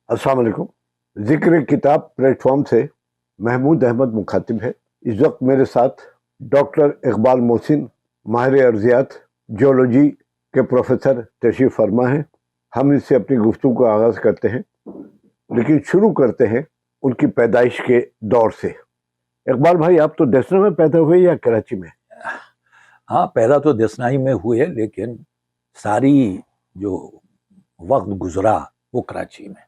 السلام علیکم۔ ذکر کتاب پلیٹ فارم سے محمود احمد مخاطب ہے۔ اس وقت میرے ساتھ ڈاکٹر اقبال محسن، ماہر ارضیات، جیولوجی کے پروفیسر تشریف فرما ہیں۔ ہم اس سے اپنی گفتگو کا آغاز کرتے ہیں، لیکن شروع کرتے ہیں ان کی پیدائش کے دور سے۔ اقبال بھائی، آپ تو دیسنا میں پیدا ہوئے یا کراچی میں؟ ہاں، پیدا تو دیسنا ہی میں ہوئے، لیکن ساری جو وقت گزرا وہ کراچی میں۔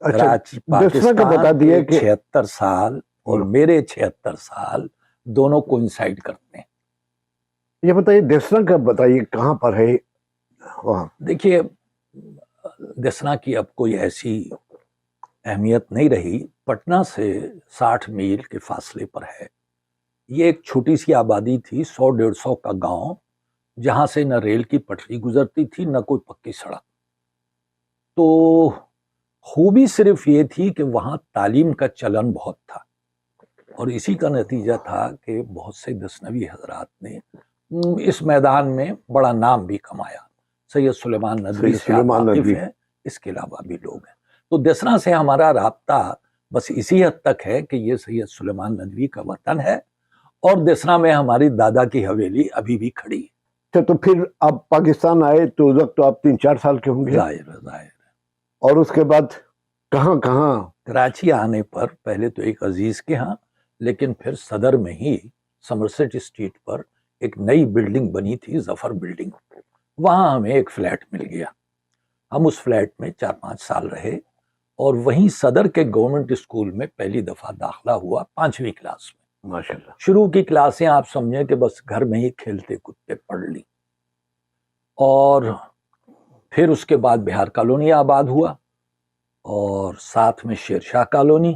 کراچی پاکستان کے 76 سال اور میرے 76 سال دونوں کوئنسائڈ کرتے ہیں۔ یہ بتائیے دیسنا کا بتائیے کہاں پر ہے وہاں؟ دیکھیے، دیسنا کی اب کوئی ایسی اہمیت نہیں رہی، پٹنہ سے 60 میل کے فاصلے پر ہے۔ یہ ایک چھوٹی سی آبادی تھی، 100-150 کا گاؤں، جہاں سے نہ ریل کی پٹری گزرتی تھی نہ کوئی پکی سڑک۔ تو خوبی صرف یہ تھی کہ وہاں تعلیم کا چلن بہت تھا، اور اسی کا نتیجہ تھا کہ بہت سے دسنوی حضرات نے اس میدان میں بڑا نام بھی کمایا۔ سید سلیمان ندوی سے آپ واقف ہیں، اس کے علاوہ بھی لوگ ہیں۔ تو دیسنا سے ہمارا رابطہ بس اسی حد تک ہے کہ یہ سید سلیمان ندوی کا وطن ہے، اور دیسنا میں ہماری دادا کی حویلی ابھی بھی کھڑی ہے۔ تو پھر آپ پاکستان آئے تو اس وقت تو آپ 3-4 سال کے ہوں گے؟ ظاہر۔ اور اس کے بعد کہاں کہاں؟ کراچی آنے پر پہلے تو ایک عزیز کے ہاں، لیکن پھر صدر میں ہی سمرسٹ اسٹریٹ پر ایک نئی بلڈنگ بنی تھی، ظفر بلڈنگ، وہاں ہمیں ایک فلیٹ مل گیا۔ ہم اس فلیٹ میں 4-5 سال رہے، اور وہیں صدر کے گورنمنٹ اسکول میں پہلی دفعہ داخلہ ہوا 5ویں کلاس میں۔ ماشاءاللہ۔ شروع کی کلاسیں آپ سمجھیں کہ بس گھر میں ہی کھیلتے کودتے پڑھ لی، اور پھر اس کے بعد بہار کالونی آباد ہوا، اور ساتھ میں شیر شاہ کالونی۔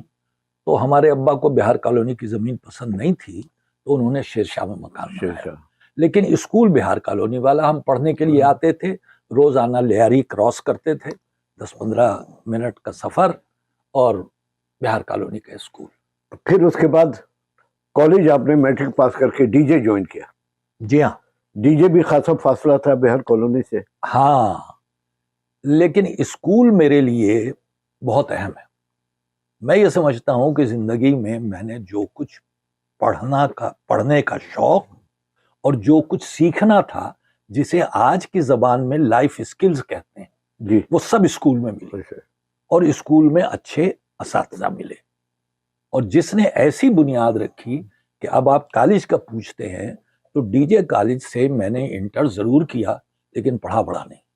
تو ہمارے ابا کو بہار کالونی کی زمین پسند نہیں تھی، تو انہوں نے شیر شاہ میں مکان بنایا۔ لیکن اسکول بہار کالونی والا، ہم پڑھنے کے لیے آتے تھے، روزانہ لیاری کراس کرتے تھے، 10-15 منٹ کا سفر، اور بہار کالونی کا اسکول۔ پھر اس کے بعد کالج آپ نے میٹرک پاس کر کے ڈی جے جوائن کیا؟ جی ہاں۔ ڈی جے بھی خاصا فاصلہ تھا بہار کالونی سے؟ ہاں، لیکن اسکول میرے لیے بہت اہم ہے۔ میں یہ سمجھتا ہوں کہ زندگی میں نے جو کچھ پڑھنے کا شوق اور جو کچھ سیکھنا تھا، جسے آج کی زبان میں لائف اسکلز کہتے ہیں، جی، وہ سب اسکول میں ملے، اور اسکول میں اچھے اساتذہ ملے، اور جس نے ایسی بنیاد رکھی کہ اب آپ کالج کا پوچھتے ہیں تو ڈی جے کالج سے میں نے انٹر ضرور کیا، لیکن پڑھا نہیں۔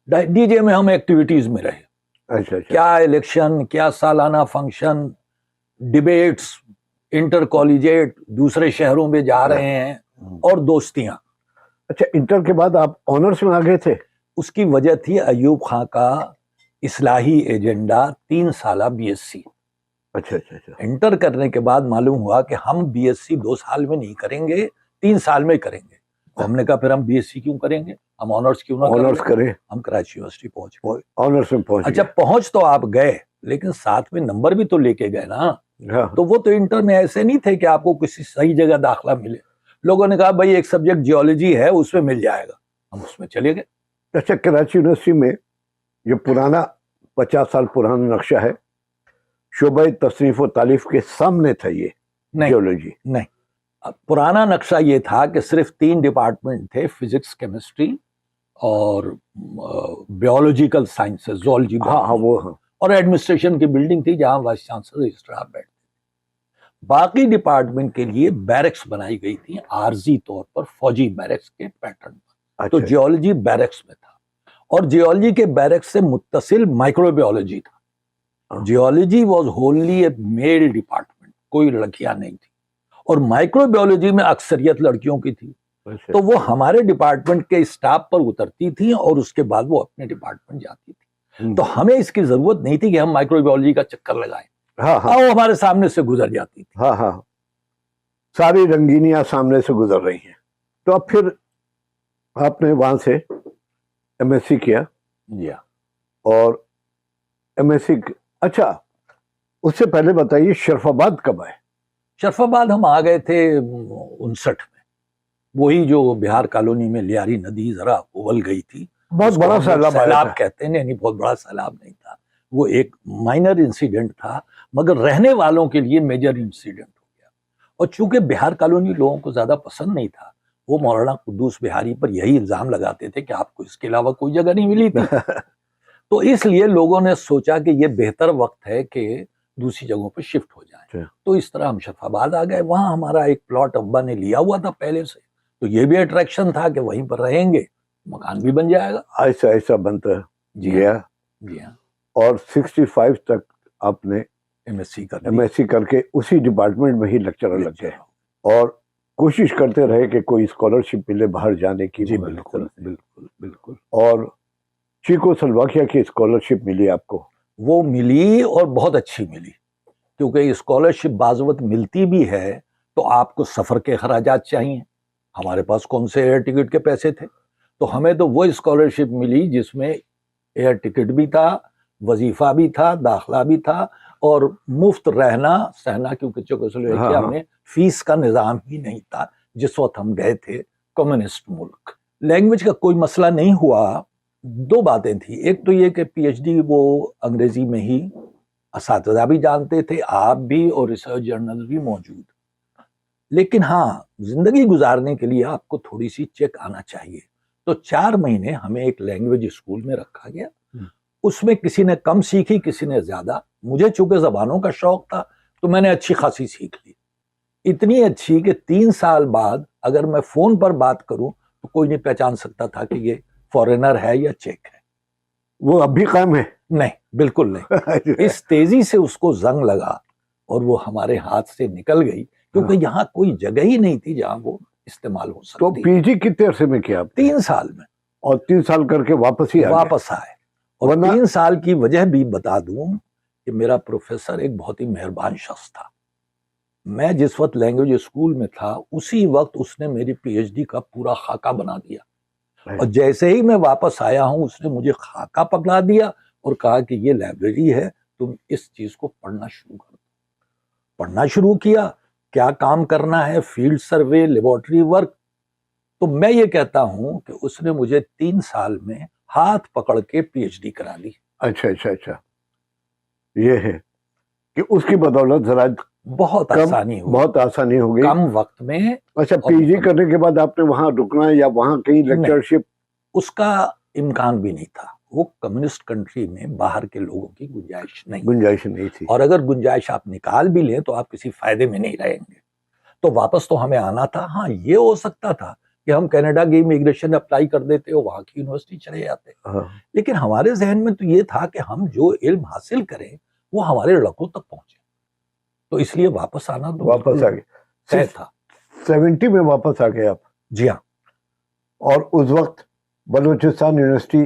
ڈی جے میں ہم ایکٹیویٹیز میں رہے۔ کیا الیکشن، کیا سالانہ فنکشن، ڈیبیٹس، انٹر کالجیٹ، دوسرے شہروں میں جا رہے ہیں، اور دوستیاں۔ اچھا، انٹر کے بعد آپ آنرس میں آ گئے تھے؟ اس کی وجہ تھی ایوب خان کا اصلاحی ایجنڈا، 3 سالہ بی ایس سی۔ اچھا۔ انٹر کرنے کے بعد معلوم ہوا کہ ہم بی ایس سی 2 سال میں نہیں کریں گے، 3 سال میں کریں گے۔ تو ہم نے کہا پھر ہم بی ایس سی کیوں کریں گے، ہم آنرس کیوں نہ کریں۔ ہم کراچی یونیورسٹی پہنچ گئے، آنرس میں پہنچ۔ اچھا، پہنچ تو آپ گئے، لیکن ساتھ میں نمبر بھی تو لے کے گئے نا۔ تو وہ تو انٹر میں ایسے نہیں تھے کہ آپ کو کسی صحیح جگہ داخلہ ملے۔ لوگوں نے کہا بھائی ایک سبجیکٹ جیولوجی ہے، اس میں مل جائے گا، ہم اس میں چلے گئے۔ اچھا، کراچی یونیورسٹی میں جو پرانا 50 سال پرانا نقشہ ہے، شعبہ تصنیف و تالیف کے سامنے تھا یہ جیولوجی؟ نہیں، پرانا نقشہ یہ تھا کہ صرف 3 ڈپارٹمنٹ تھے، فزکس، کیمسٹری اور بیولوجیکل سائنسز، زوالوجی، اور ایڈمنسٹریشن کی بلڈنگ تھی جہاں وائس چانسلر رجسٹرار بیٹھتے تھے۔ باقی ڈپارٹمنٹ کے لیے بیرکس بنائی گئی تھی، عارضی طور پر فوجی بیرکس کے پیٹرن پر۔ تو جیولوجی بیرکس میں تھا، اور جیولوجی کے بیرکس سے متصل مائکرو بیولوجی تھا۔ Geology was wholly a male department, کوئی لڑکیاں نہیں تھی، اور مائکرو بیولوجی میں اکثریت لڑکیوں کی تھی۔ تو وہ ہمارے ڈپارٹمنٹ کے اسٹاف پر اترتی تھیں، اور اس کے بعد وہ اپنے ڈپارٹمنٹ جاتی تھی۔ تو ہمیں اس کی ضرورت نہیں تھی کہ ہم مائکرو بیولوجی کا چکر لگائیں، وہ ہمارے سامنے سے گزر جاتی تھی۔ ساری رنگینیاں سامنے سے گزر رہی ہیں۔ تو اب پھر آپ نے وہاں سے ایم ایس سی کیا؟ جی، اور ایم ایس سی، اچھا اس سے پہلے بتائیے شرف آباد کب آئے؟ شرف آباد ہم آ گئے تھے 59 میں، وہی جو بہار کالونی میں لیاری ندی ذرا ابل گئی تھی، بہت بڑا سیلاب کہتے ہیں، نہیں بہت بڑا سیلاب نہیں تھا، وہ ایک مائنر انسیڈنٹ تھا، مگر رہنے والوں کے لیے میجر انسیڈنٹ ہو گیا. اور چونکہ بہار کالونی لوگوں کو زیادہ پسند نہیں تھا، وہ مولانا قدوس بہاری پر یہی الزام لگاتے تھے کہ آپ کو اس کے علاوہ کوئی جگہ نہیں ملی تھی. تو اس لیے لوگوں نے سوچا کہ یہ بہتر وقت ہے کہ دوسری جگہوں پہ شفٹ ہو جائیں. تو اس طرح ہم شرف آباد آ گئے. وہاں ہمارا ایک پلاٹ ابا نے لیا ہوا تھا پہلے سے، تو یہ بھی اٹریکشن تھا کہ وہیں پر رہیں گے، مکان بھی بن جائے گا. ایسا ایسا بنتا جی گیا. جی ہاں. اور 65 تک آپ نے ایم ایس سی کر کے اسی ڈپارٹمنٹ میں ہی لیکچرر لگ گئے، اور کوشش کرتے رہے کہ کوئی اسکالرشپ ملے باہر جانے کی. جی بالکل بالکل بالکل. اور چیکو سلواکیہ کی اسکالرشپ ملی آپ کو؟ وہ ملی اور بہت اچھی ملی، کیونکہ اسکالرشپ بعض وقت ملتی بھی ہے تو آپ کو سفر کے اخراجات چاہیے. ہمارے پاس کون سے ایئر ٹکٹ کے پیسے تھے، تو ہمیں تو وہ اسکالرشپ ملی جس میں ایئر ٹکٹ بھی تھا، وظیفہ بھی تھا، داخلہ بھی تھا، اور مفت رہنا سہنا، کیونکہ چیکوسلوواکیا میں فیس کا نظام ہی نہیں تھا جس وقت ہم گئے تھے کمیونسٹ ملک. لینگویج کا کوئی مسئلہ نہیں ہوا. دو باتیں تھیں، ایک تو یہ کہ پی ایچ ڈی وہ انگریزی میں ہی، اساتذہ بھی جانتے تھے، آپ بھی، اور ریسرچ جرنل بھی موجود. لیکن ہاں، زندگی گزارنے کے لیے آپ کو تھوڑی سی چیک آنا چاہیے. تو 4 مہینے ہمیں ایک لینگویج اسکول میں رکھا گیا. اس میں کسی نے کم سیکھی، کسی نے زیادہ. مجھے چونکہ زبانوں کا شوق تھا تو میں نے اچھی خاصی سیکھ لی، اتنی اچھی کہ 3 سال بعد اگر میں فون پر بات کروں تو کوئی نہیں پہچان سکتا تھا کہ یہ فورینر ہے یا چیک ہے. وہ اب بھی قائم ہے؟ نہیں، بالکل نہیں. اس تیزی سے اس کو زنگ لگا اور وہ ہمارے ہاتھ سے نکل گئی، کیونکہ یہاں کوئی جگہ ہی نہیں تھی جہاں وہ استعمال ہو سکتی. تو پی جی کتنے عرصے میں کیا آپ؟ 3 سال میں. اور 3 سال کر کے واپس ہی واپس آئے. اور 3 سال کی وجہ بھی بتا دوں کہ میرا پروفیسر ایک بہت ہی مہربان شخص تھا. میں جس وقت لینگویج اسکول میں تھا اسی وقت اس نے میری پی ایچ ڈی کا پورا خاکہ بنا دیا، اور جیسے ہی میں واپس آیا ہوں اس نے مجھے خاکہ پکڑا دیا اور کہا کہ یہ لائبریری ہے، تم اس چیز کو پڑھنا شروع کر دو. پڑھنا شروع کیا، کیا کام کرنا ہے، فیلڈ سروے، لیبارٹری ورک. تو میں یہ کہتا ہوں کہ اس نے مجھے 3 سال میں ہاتھ پکڑ کے پی ایچ ڈی کرا دی. اچھا. یہ ہے کہ اس کی بدولت ذرا بہت آسانی ہوئی، بہت آسانی ہو گئی کم وقت میں. اچھا، پی جی کرنے کے بعد آپ نے وہاں رکنا یا وہاں کہیں لیکچرشپ؟ اس کا امکان بھی نہیں تھا. وہ کمیونسٹ کنٹری میں باہر کے لوگوں کی گنجائش نہیں تھی، اور اگر گنجائش آپ نکال بھی لیں تو آپ کسی فائدے میں نہیں رہیں گے. تو واپس تو ہمیں آنا تھا. ہاں، یہ ہو سکتا تھا کہ ہم کینیڈا کی امیگریشن اپلائی کر دیتے اور وہاں کی یونیورسٹی چلے جاتے. لیکن ہمارے ذہن میں تو یہ تھا کہ ہم جو علم حاصل کریں وہ ہمارے لڑکوں تک پہنچے. تو اس لیے واپس آنا تو واپس آ گئے تھا. 70 میں واپس آ گئے آپ؟ جی ہاں. اور اس وقت بلوچستان یونیورسٹی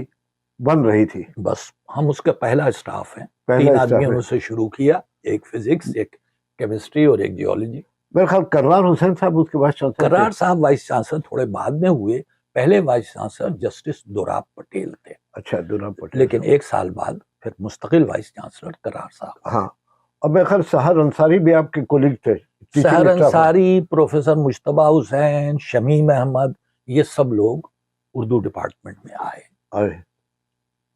بن رہی تھی. بس ہم اس کا پہلا اسٹاف ہیں. 3 آدمیوں سے شروع کیا، ایک فزکس، ایک کیمسٹری اور ایک جیولوجی. میرے خیال کرار حسین صاحب اس کے وائس چانسلر. کرار صاحب وائس چانسلر تھوڑے بعد میں ہوئے. پہلے vice chancellor justice Dorab Patel تھے. اچھا، دوراب پٹیل. لیکن 1 سال بعد پھر مستقل وائس چانسلر کرار صاحب. ہاں. اب میرے خیال سحر انصاری بھی آپ کے کولیگ تھے. سحر انصاری، پروفیسر مجتبیٰ حسین، شمیم احمد، یہ سب لوگ اردو ڈپارٹمنٹ میں آئے.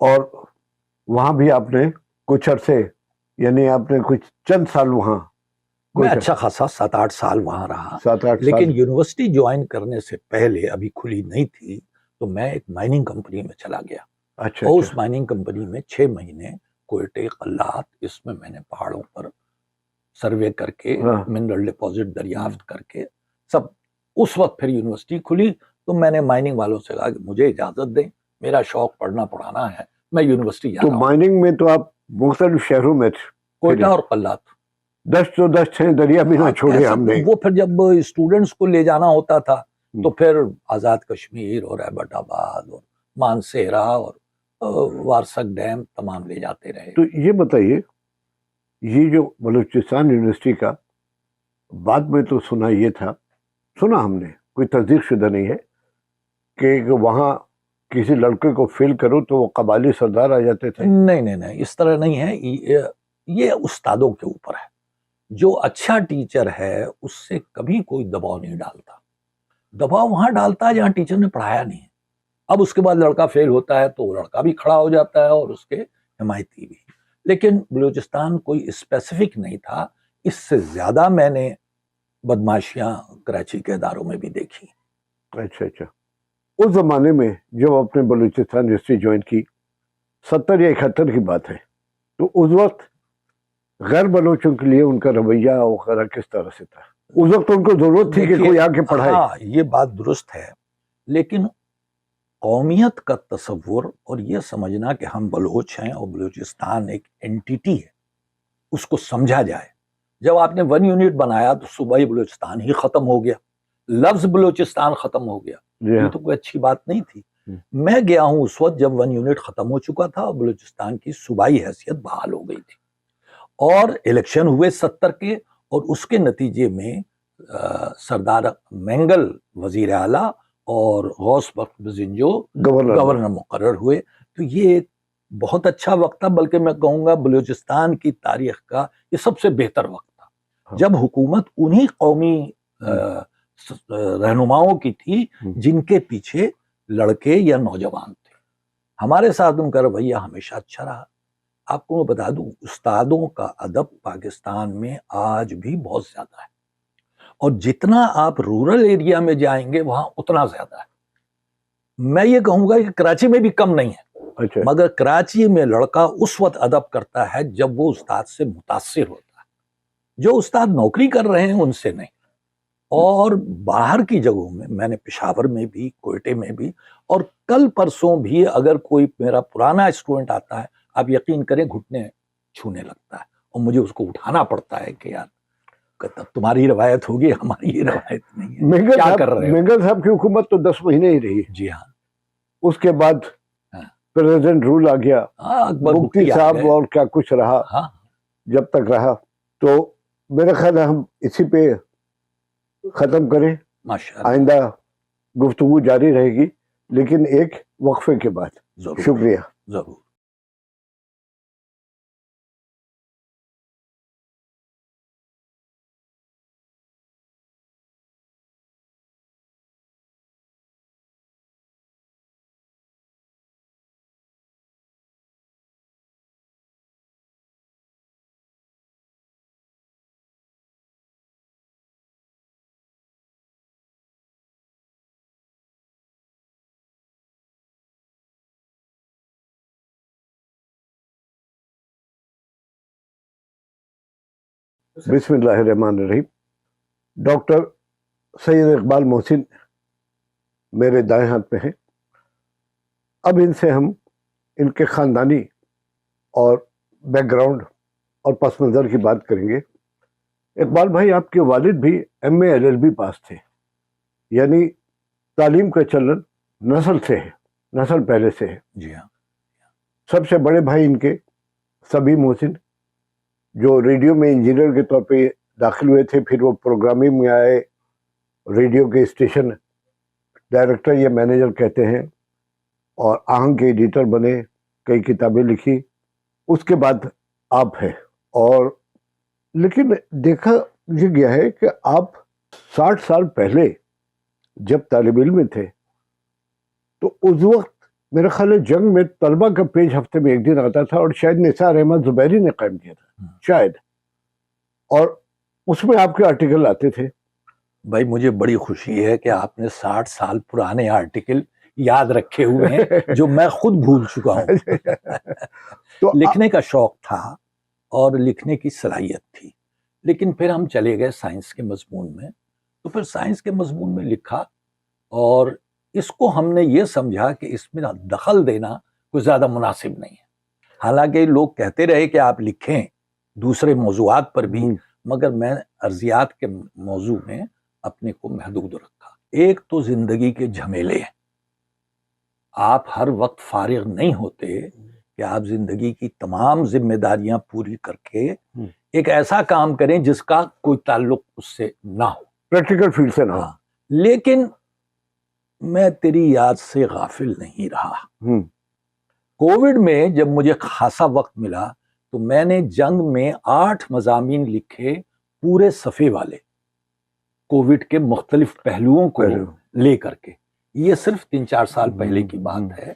اور وہاں بھی آپ نے کچھ عرصے، یعنی آپ نے کچھ چند سال وہاں. میں اچھا خاصا 7-8 سال وہاں رہا. 7-8 لیکن یونیورسٹی جوائن کرنے سے پہلے ابھی کھلی نہیں تھی تو میں ایک مائننگ کمپنی میں چلا گیا. اچھا. اور اس مائننگ کمپنی میں 6 مہینے کوئٹے، قلات، اس میں میں نے پہاڑوں پر سروے کر کے منرل ڈپازٹ دریافت کر کے سب. اس وقت پھر یونیورسٹی کھلی تو میں نے مائننگ والوں سے کہا کہ مجھے اجازت دیں، میرا شوق پڑھنا پڑھانا ہے، میں یونیورسٹی جا رہا ہوں. تو مائننگ میں تو آپ مختلف شہروں میں تھے؟ کوئٹہ اور قلات. 10 تو 10 تھے، دریا بھی نہ چھوڑے ہم نے. وہ پھر جب اسٹوڈنٹس کو لے جانا ہوتا تھا تو پھر آزاد کشمیر اور ایبٹ آباد اور مانسہرہ اور وارسک ڈیم تمام لے جاتے رہے. تو یہ بتائیے، یہ جو بلوچستان یونیورسٹی کا بعد میں تو سنا ہم نے، کوئی تصدیق شدہ نہیں ہے کہ وہاں کسی لڑکے کو فیل کرو تو وہ قبائلی سردار آ جاتے تھے. نہیں، اس طرح نہیں ہے. یہ استادوں کے اوپر ہے. جو اچھا ٹیچر ہے اس سے کبھی کوئی دباؤ نہیں ڈالتا. دباؤ وہاں ڈالتا ہے جہاں ٹیچر نے پڑھایا نہیں. اب اس کے بعد لڑکا فیل ہوتا ہے تو لڑکا بھی کھڑا ہو جاتا ہے اور اس کے حمایتی بھی. لیکن بلوچستان کوئی اسپیسیفک نہیں تھا. اس سے زیادہ میں نے بدماشیاں کراچی کے اداروں میں بھی دیکھی. اچھا اچھا. اس زمانے میں جب آپ نے بلوچستان یونیورسٹی جوائن کی 70 یا 71 کی بات ہے, تو اس وقت غیر بلوچوں کے لیے ان کا رویہ وغیرہ کس طرح سے تھا؟ اس وقت ان کو ضرورت تھی کہ کوئی آ کے پڑھائے. ہاں یہ بات درست ہے, لیکن قومیت کا تصور اور یہ سمجھنا کہ ہم بلوچ ہیں اور بلوچستان ایک انٹیٹی ہے, اس کو سمجھا جائے. جب آپ نے 1 یونٹ بنایا تو صوبائی بلوچستان ہی ختم ہو گیا, لفظ بلوچستان ختم ہو گیا. یہ تو کوئی اچھی بات نہیں تھی. میں گیا ہوں اس وقت جب 1 یونٹ ختم ہو چکا تھا اور بلوچستان کی صوبائی حیثیت بحال ہو گئی تھی, اور الیکشن ہوئے 70 کے, اور اس کے نتیجے میں سردار مینگل وزیر اعلیٰ اور غوث بخش بزنجو گورنر مقرر ہوئے. تو یہ ایک بہت اچھا وقت تھا, بلکہ میں کہوں گا بلوچستان کی تاریخ کا یہ سب سے بہتر وقت تھا, جب حکومت انہی قومی رہنماؤں کی تھی جن کے پیچھے لڑکے یا نوجوان تھے. ہمارے ساتھ ان کا رویہ ہمیشہ اچھا رہا. آپ کو میں بتا دوں, استادوں کا ادب پاکستان میں آج بھی بہت زیادہ ہے, اور جتنا آپ رورل ایریا میں جائیں گے وہاں اتنا زیادہ ہے. میں یہ کہوں گا کہ کراچی میں بھی کم نہیں ہے. اچھا. مگر کراچی میں لڑکا اس وقت ادب کرتا ہے جب وہ استاد سے متاثر ہوتا ہے. جو استاد نوکری کر رہے ہیں ان سے نہیں. اور باہر کی جگہوں میں نے پشاور میں بھی, کوئٹے میں بھی, اور کل پرسوں بھی اگر کوئی میرا پرانا اسٹوڈنٹ آتا ہے, آپ یقین کریں گھٹنے چھونے لگتا ہے, اور مجھے اس کو اٹھانا پڑتا ہے کہ یار تمہاری روایت ہوگی, ہماری یہ روایت نہیں ہے, کیا کر رہے ہیں. مینگل صاحب کی حکومت تو 10 مہینے ہی رہی. جی ہاں. اس کے بعد پریزیڈنٹ رول آ گیا, مفتی صاحب اور کیا کچھ رہا. جب تک رہا تو میرا خیال ہے ہم اسی پہ ختم کریں. آئندہ گفتگو جاری رہے گی, لیکن ایک وقفے کے بعد. شکریہ. ضرور. بسم اللہ الرحمن الرحیم. ڈاکٹر سید اقبال محسن میرے دائیں ہاتھ میں ہیں. اب ان سے ہم ان کے خاندانی اور بیک گراؤنڈ اور پس منظر کی بات کریں گے. اقبال بھائی, آپ کے والد بھی MA LLB پاس تھے, یعنی تعلیم کا چلن نسل سے ہے, نسل پہلے سے ہے. جی ہاں. سب سے بڑے بھائی ان کے سبی محسن, جو ریڈیو میں انجینئر کے طور پہ داخل ہوئے تھے, پھر وہ پروگرامنگ میں آئے, ریڈیو کے اسٹیشن ڈائریکٹر یا مینیجر کہتے ہیں, اور آہنگ کے ایڈیٹر بنے, کئی کتابیں لکھی. اس کے بعد آپ ہیں. اور لیکن دیکھا یہ گیا ہے کہ آپ 60 سال پہلے جب طالب علم میں تھے تو اس وقت میرا خیال ہے جنگ میں طلبہ کا پیج ہفتے میں 1 دن آتا تھا, اور شاید نثار احمد زبیری نے قائم کیا تھا شاید, اور اس میں آپ کے آرٹیکل آتے تھے. بھائی مجھے بڑی خوشی ہے کہ آپ نے 60 سال پرانے آرٹیکل یاد رکھے ہوئے ہیں جو میں خود بھول چکا ہوں. تو لکھنے کا شوق تھا اور لکھنے کی صلاحیت تھی, لیکن پھر ہم چلے گئے سائنس کے مضمون میں. تو پھر سائنس کے مضمون میں لکھا, اور اس کو ہم نے یہ سمجھا کہ اس میں دخل دینا کوئی زیادہ مناسب نہیں ہے. حالانکہ لوگ کہتے رہے کہ آپ لکھیں دوسرے موضوعات پر بھی, مگر میں ارضیات کے موضوع میں اپنے کو محدود رکھا. ایک تو زندگی کے جھمیلے ہیں, آپ ہر وقت فارغ نہیں ہوتے کہ آپ زندگی کی تمام ذمہ داریاں پوری کر کے ایک ایسا کام کریں جس کا کوئی تعلق اس سے نہ ہو, پریکٹیکل فیلڈ سے نہ ہو. لیکن میں تیری یاد سے غافل نہیں رہا. کووڈ میں جب مجھے خاصا وقت ملا تو میں نے جنگ میں 8 مضامین لکھے, پورے صفحے والے, کووڈ کے مختلف پہلوؤں کو لے کر کے. یہ صرف 3-4 سال پہلے کی بات ہے,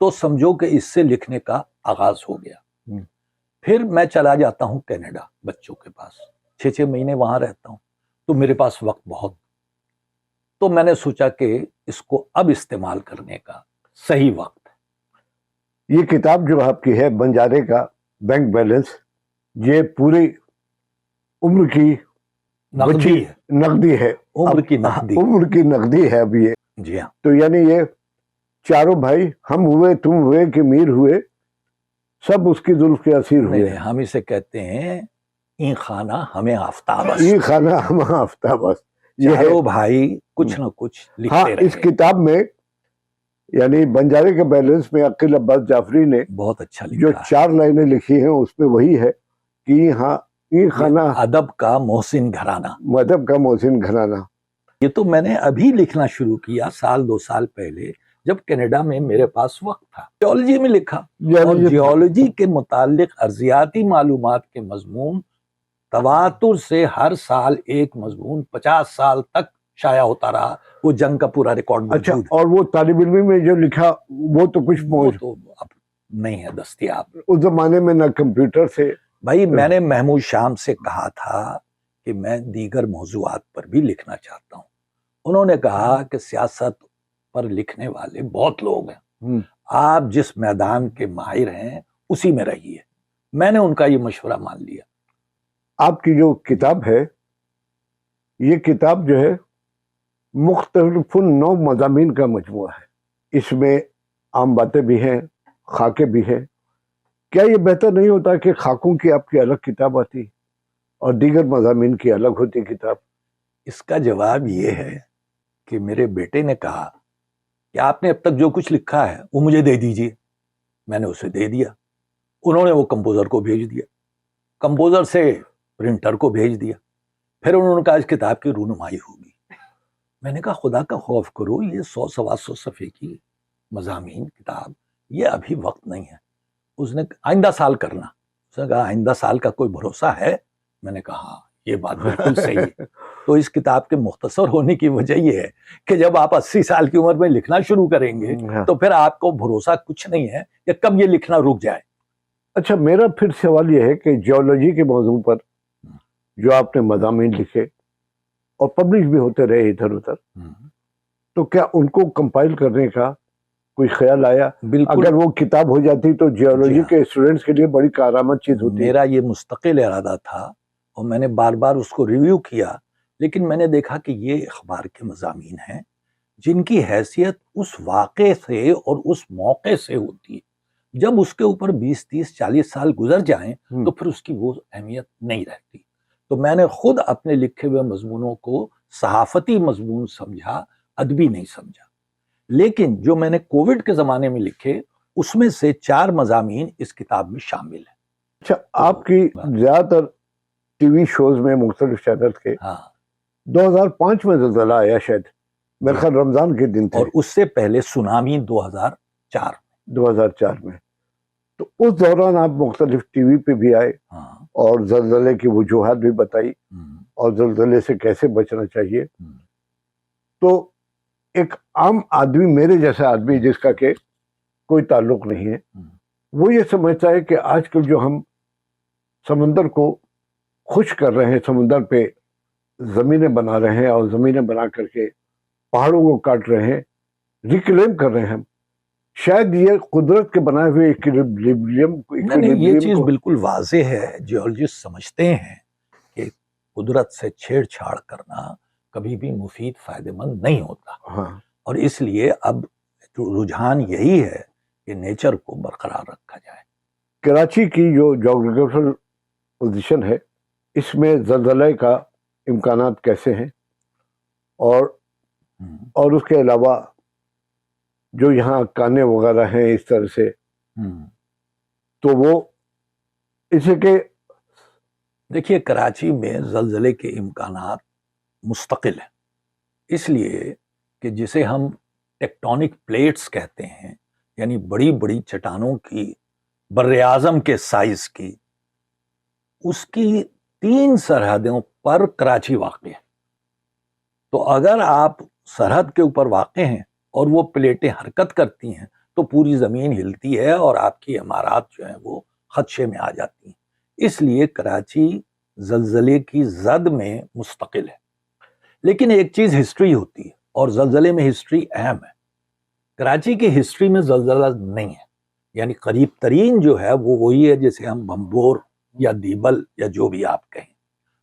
تو سمجھو کہ اس سے لکھنے کا آغاز ہو گیا. پھر میں چلا جاتا ہوں کینیڈا بچوں کے پاس، 6 مہینے وہاں رہتا ہوں، تو میرے پاس وقت بہت، تو میں نے سوچا کہ اس کو اب استعمال کرنے کا صحیح وقت ہے۔ یہ کتاب جو آپ کی ہے بنجارے کا بینک بیلنس، یہ پوری عمر کی نقدی ہے، نقدی ہے، عمر کی نقدی، عمر کی نقدی ہے اب یہ۔ جی ہاں، تو یعنی یہ چاروں بھائی، ہم ہوئے، تم ہوئے کہ میر ہوئے، سب اس کی زلف کے اسیر ہوئے۔ ہم اسے کہتے ہیں این خانہ ہمیں آفتاب است، یہ خانہ ہم آفتاب است، چاروں بھائی کچھ نہ کچھ لکھتے رہے۔ اس کتاب میں یعنی بنجارے کے بیلنس میں عقیل عباس جعفری نے بہت اچھا جو لکھا ہے، 4 لائنیں لکھی ہیں اس میں وہی ہے کہ یہ خانہ ادب کا محسن گھرانہ، مذہب کا محسن گھرانہ۔ یہ تو میں نے ابھی لکھنا شروع کیا 2 سال پہلے، جب کینیڈا میں میرے پاس وقت تھا، جیولوجی میں لکھا، اور جیولوجی کے متعلق ارضیاتی معلومات کے مضمون تواتر سے ہر سال ایک مضمون 50 سال تک شائع ہوتا رہا، وہ جنگ کا پورا ریکارڈ اچھا، موجود ہے۔ اور وہ طالب علم میں جو لکھا وہ تو کچھ وہ تو اب نہیں ہے دستیاب۔ اس زمانے میں نہ کمپیوٹر سے۔ بھائی میں نے محمود شام سے کہا تھا کہ میں دیگر موضوعات پر بھی لکھنا چاہتا ہوں، انہوں نے کہا کہ سیاست پر لکھنے والے بہت لوگ ہیں، آپ جس میدان کے ماہر ہیں اسی میں رہیے۔ میں نے ان کا یہ مشورہ مان لیا۔ آپ کی جو کتاب ہے، یہ کتاب جو ہے مختلف نوع مضامین کا مجموعہ ہے، اس میں عام باتیں بھی ہیں، خاکے بھی ہیں۔ کیا یہ بہتر نہیں ہوتا کہ خاکوں کی آپ کی الگ کتاب آتی اور دیگر مضامین کی الگ ہوتی کتاب؟ اس کا جواب یہ ہے کہ میرے بیٹے نے کہا کہ آپ نے اب تک جو کچھ لکھا ہے وہ مجھے دے دیجیے، میں نے اسے دے دیا، انہوں نے وہ کمپوزر کو بھیج دیا، کمپوزر سے پرنٹر کو بھیج دیا، پھر انہوں نے کہا اس کتاب کی رونمائی ہوگی۔ میں نے کہا خدا کا خوف کرو، یہ 100-125 صفحے کی مضامین کتاب، یہ ابھی وقت نہیں ہے۔ اس نے آئندہ سال کرنا، اس نے کہا آئندہ سال کا کوئی بھروسہ ہے؟ میں نے کہا ہاں یہ بات بالکل صحیح ہے۔ تو اس کتاب کے مختصر ہونے کی وجہ یہ ہے کہ جب آپ 80 سال کی عمر میں لکھنا شروع کریں گے تو پھر آپ کو بھروسہ کچھ نہیں ہے کہ کب یہ لکھنا رک جائے۔ اچھا، میرا پھر سوال یہ ہے کہ جیولوجی کے موضوع پر جو آپ نے مضامین لکھے اور پبلش بھی ہوتے رہے ادھر ادھر، تو کیا ان کو کمپائل کرنے کا کوئی خیال آیا؟ بالکل، اگر وہ کتاب ہو جاتی تو جیولوجی کے اسٹوڈنٹس کے لیے بڑی کارآمد چیز ہوتی۔ میرا یہ مستقل ارادہ تھا اور میں نے بار بار اس کو ریویو کیا، لیکن میں نے دیکھا کہ یہ اخبار کے مضامین ہیں جن کی حیثیت اس واقعے سے اور اس موقع سے ہوتی ہے۔ جب اس کے اوپر 20-30-40 سال گزر جائیں تو پھر اس کی وہ اہمیت نہیں رہتی۔ تو میں نے خود اپنے لکھے ہوئے مضمونوں کو صحافتی مضمون سمجھا، ادبی نہیں سمجھا۔ لیکن جو میں نے کووڈ کے زمانے میں لکھے اس میں سے 4 مضامین اس کتاب میں شامل ہیں۔ اچھا، آپ کی زیادہ تر ٹی وی شوز میں مختلف چینل کے 2005 میں زلزلہ آیا، شاید میرے خیال رمضان کے دن تھے، اور اس سے پہلے سونامی 2004 میں۔ تو اس دوران آپ مختلف ٹی وی پہ بھی آئے اور زلزلے کی وجوہات بھی بتائی اور زلزلے سے کیسے بچنا چاہیے۔ تو ایک عام آدمی، میرے جیسا آدمی جس کا کہ کوئی تعلق نہیں ہے، وہ یہ سمجھتا ہے کہ آج کل جو ہم سمندر کو خشک کر رہے ہیں، سمندر پہ زمینیں بنا رہے ہیں اور زمینیں بنا کر کے پہاڑوں کو کاٹ رہے ہیں، ریکلیم کر رہے ہیں ہم، شاید یہ قدرت کے بنائے ہوئے یہ چیز بالکل واضح ہے۔ جیولوجسٹ سمجھتے ہیں کہ قدرت سے چھیڑ چھاڑ کرنا کبھی بھی مفید فائدہ مند نہیں ہوتا، اور اس لیے اب رجحان یہی ہے کہ نیچر کو برقرار رکھا جائے۔ کراچی کی جو جغرافیکل پوزیشن ہے، اس میں زلزلے کا امکانات کیسے ہیں، اور اس کے علاوہ جو یہاں کانے وغیرہ ہیں اس طرح سے، تو وہ اسے کہ دیکھیے کراچی میں زلزلے کے امکانات مستقل ہیں، اس لیے کہ جسے ہم ٹیکٹونک پلیٹس کہتے ہیں، یعنی بڑی بڑی چٹانوں کی بر اعظم کے سائز کی، اس کی 3 سرحدوں پر کراچی واقع ہے۔ تو اگر آپ سرحد کے اوپر واقع ہیں اور وہ پلیٹیں حرکت کرتی ہیں تو پوری زمین ہلتی ہے اور آپ کی عمارات جو ہیں وہ خدشے میں آ جاتی ہیں. اس لیے کراچی زلزلے کی زد میں مستقل ہے. لیکن ایک چیز ہسٹری ہوتی ہے اور زلزلے میں ہسٹری اہم ہے. کراچی کی ہسٹری میں زلزلہ نہیں ہے. یعنی قریب ترین جو ہے وہ وہی ہے جسے ہم بمبور یا دیبل یا جو بھی آپ کہیں.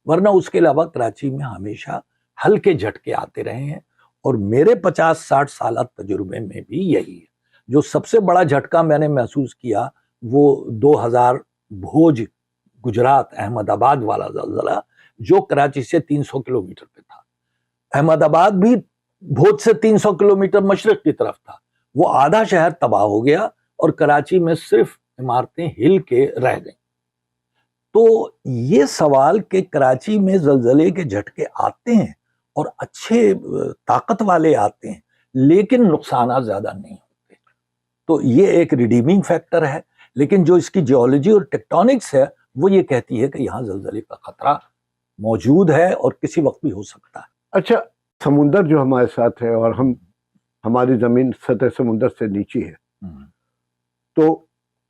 ورنہ اس کے علاوہ کراچی میں ہمیشہ ہلکے جھٹکے آتے رہے ہیں. اور میرے 50-60 سالہ تجربے میں بھی یہی ہے. جو سب سے بڑا جھٹکا میں نے محسوس کیا وہ 2000 بھوج گجرات احمد آباد والا زلزلہ جو کراچی سے 300 کلومیٹر پہ تھا. احمد آباد بھی بھوج سے 300 کلومیٹر مشرق کی طرف تھا. وہ آدھا شہر تباہ ہو گیا اور کراچی میں صرف عمارتیں ہل کے رہ گئیں. تو یہ سوال کہ کراچی میں زلزلے کے جھٹکے آتے ہیں اور اچھے طاقت والے آتے ہیں لیکن نقصانات زیادہ نہیں ہوتے، تو یہ ایک ریڈیمنگ فیکٹر ہے. لیکن جو اس کی جیولوجی اور ٹیکٹونکس ہے وہ یہ کہتی ہے کہ یہاں زلزلے کا خطرہ موجود ہے اور کسی وقت بھی ہو سکتا ہے. اچھا، سمندر جو ہمارے ساتھ ہے اور ہماری زمین سطح سمندر سے نیچی ہے، تو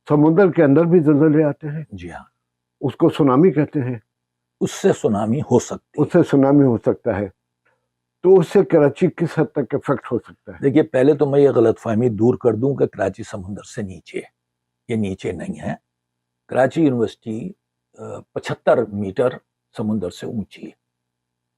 سمندر کے اندر بھی زلزلے آتے ہیں. جی ہاں، اس کو سونامی کہتے ہیں. اس سے سونامی ہو سکتی ہے. اس سے سونامی ہو سکتا ہے. تو اس سے کراچی کس حد تک افیکٹ ہو سکتا ہے؟ دیکھیے، پہلے تو میں یہ غلط فہمی دور کر دوں کہ کراچی سمندر سے نیچے ہے. یہ نیچے نہیں ہے. کراچی یونیورسٹی 75 میٹر سمندر سے اونچی ہے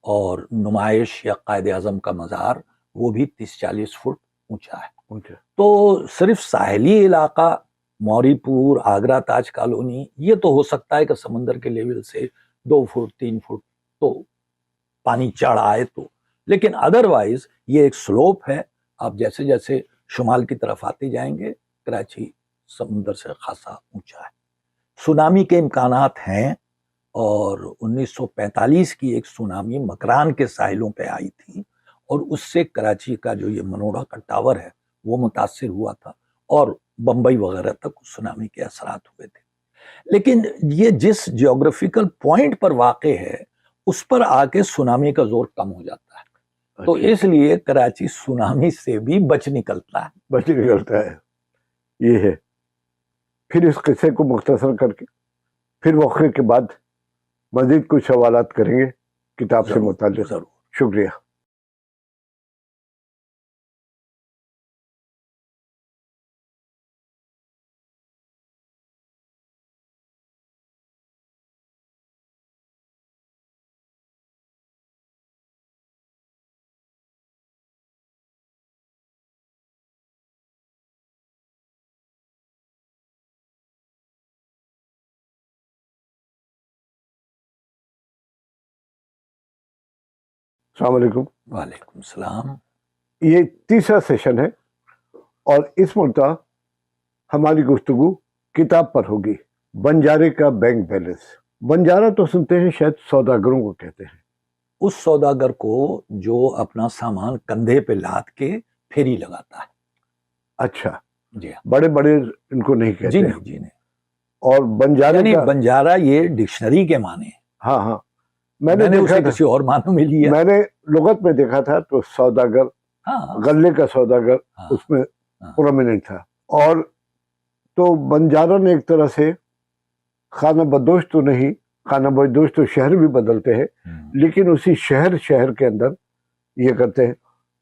اور نمائش یا قائد اعظم کا مزار وہ بھی 30-40 فٹ اونچا ہے. تو صرف ساحلی علاقہ موری پور، آگرہ تاج کالونی، یہ تو ہو سکتا ہے کہ سمندر کے لیول سے 2 فٹ 3 فٹ تو پانی چڑھ آئے تو، لیکن ادروائز یہ ایک سلوپ ہے. آپ جیسے جیسے شمال کی طرف آتے جائیں گے کراچی سمندر سے خاصا اونچا ہے. سونامی کے امکانات ہیں اور 1945 کی ایک سونامی مکران کے ساحلوں پہ آئی تھی اور اس سے کراچی کا جو یہ منوڑا کا ٹاور ہے وہ متاثر ہوا تھا اور بمبئی وغیرہ تک سونامی کے اثرات ہوئے تھے. لیکن یہ جس جیوگرافیکل پوائنٹ پر واقع ہے اس پر آ کے سونامی کا زور کم ہو جاتا ہے. تو اس لیے کراچی سونامی سے بھی بچ نکلتا ہے. یہ ہے. پھر اس قصے کو مختصر کر کے پھر وقفے کے بعد مزید کچھ سوالات کریں گے کتاب سے متعلق. ضرور. شکریہ. السلام علیکم. وعلیکم السلام. یہ تیسرا سیشن ہے اور اس مرتبہ ہماری گفتگو کتاب پر ہوگی، بنجارے کا بینک بیلنس. بنجارہ تو سنتے ہیں شاید سوداگروں کو کہتے ہیں. اس سوداگر کو جو اپنا سامان کندھے پہ لاد کے پھیری لگاتا ہے. اچھا. جی ہاں. بڑے بڑے ان کو نہیں کہتے. جی نہیں، جی نہیں. اور بنجارے یعنی کا بنجارہ یہ ڈکشنری کے معنی ہے. ہاں ہاں، میں نے اسے کسی اور معنوں میں لیا. میں نے لغت میں دیکھا تھا تو سوداگر، ہاں، غلے کا سوداگر اس میں پرومیننٹ تھا. اور تو بنجارہ نے ایک طرح سے خانہ بدوش تو نہیں، خانہ بدوش تو شہر بھی بدلتے ہیں لیکن اسی شہر کے اندر یہ کرتے ہیں.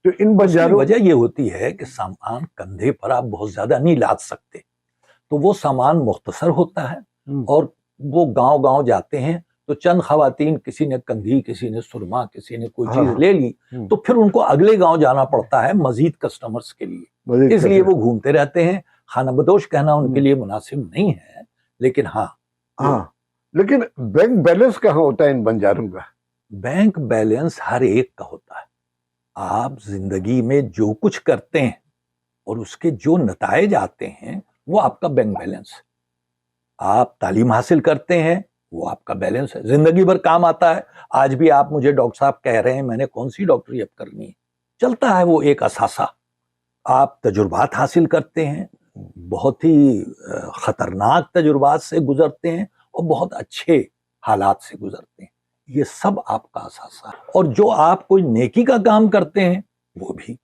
تو ان بنجاروں وجہ یہ ہوتی ہے کہ سامان کندھے پر آپ بہت زیادہ نہیں لاد سکتے، تو وہ سامان مختصر ہوتا ہے اور وہ گاؤں گاؤں جاتے ہیں تو چند خواتین، کسی نے کنگھی، کسی نے سرما، کسی نے کوئی چیز لے لی تو پھر ان کو اگلے گاؤں جانا پڑتا ہے مزید کسٹمرز کے لیے. اس لیے وہ گھومتے رہتے ہیں. خانہ بدوش کہنا ان کے لیے مناسب نہیں ہے. لیکن ہاں، لیکن بینک بیلنس کہاں ہوتا ہے ان بنجاروں کا؟ بینک بیلنس ہر ایک کا ہوتا ہے. آپ زندگی میں جو کچھ کرتے ہیں اور اس کے جو نتائج آتے ہیں وہ آپ کا بینک بیلنس ہے. آپ تعلیم حاصل کرتے ہیں وہ آپ کا بیلنس ہے، زندگی بھر کام آتا ہے. آج بھی آپ مجھے ڈاکٹر صاحب کہہ رہے ہیں میں نے کون سی ڈاکٹری اب کرنی ہے، چلتا ہے وہ ایک اثاثہ. آپ تجربات حاصل کرتے ہیں، بہت ہی خطرناک تجربات سے گزرتے ہیں اور بہت اچھے حالات سے گزرتے ہیں. یہ سب آپ کا اثاثہ ہے. اور جو آپ کوئی نیکی کا کام کرتے ہیں وہ بھی.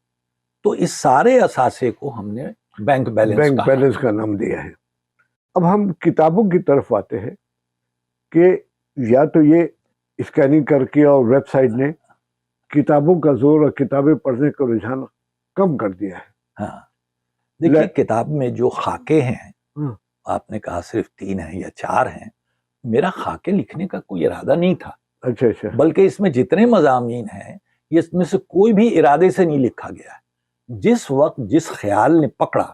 تو اس سارے اثاثے کو ہم نے بینک بیلنس کا نام دیا ہے. اب ہم کتابوں کی طرف آتے ہیں کہ یا تو یہ اسکیننگ کر کے اور ویب سائٹ نے کتابوں کا زور اور کتابیں پڑھنے کا رجحان کم کر دیا ہے. ہاں دیکھیے کتاب میں جو خاکے ہیں آپ نے کہا صرف 3 ہیں یا 4 ہیں، میرا خاکے لکھنے کا کوئی ارادہ نہیں تھا. اچھا اچھا. بلکہ اس میں جتنے مضامین ہیں یہ اس میں سے کوئی بھی ارادے سے نہیں لکھا گیا ہے. جس وقت جس خیال نے پکڑا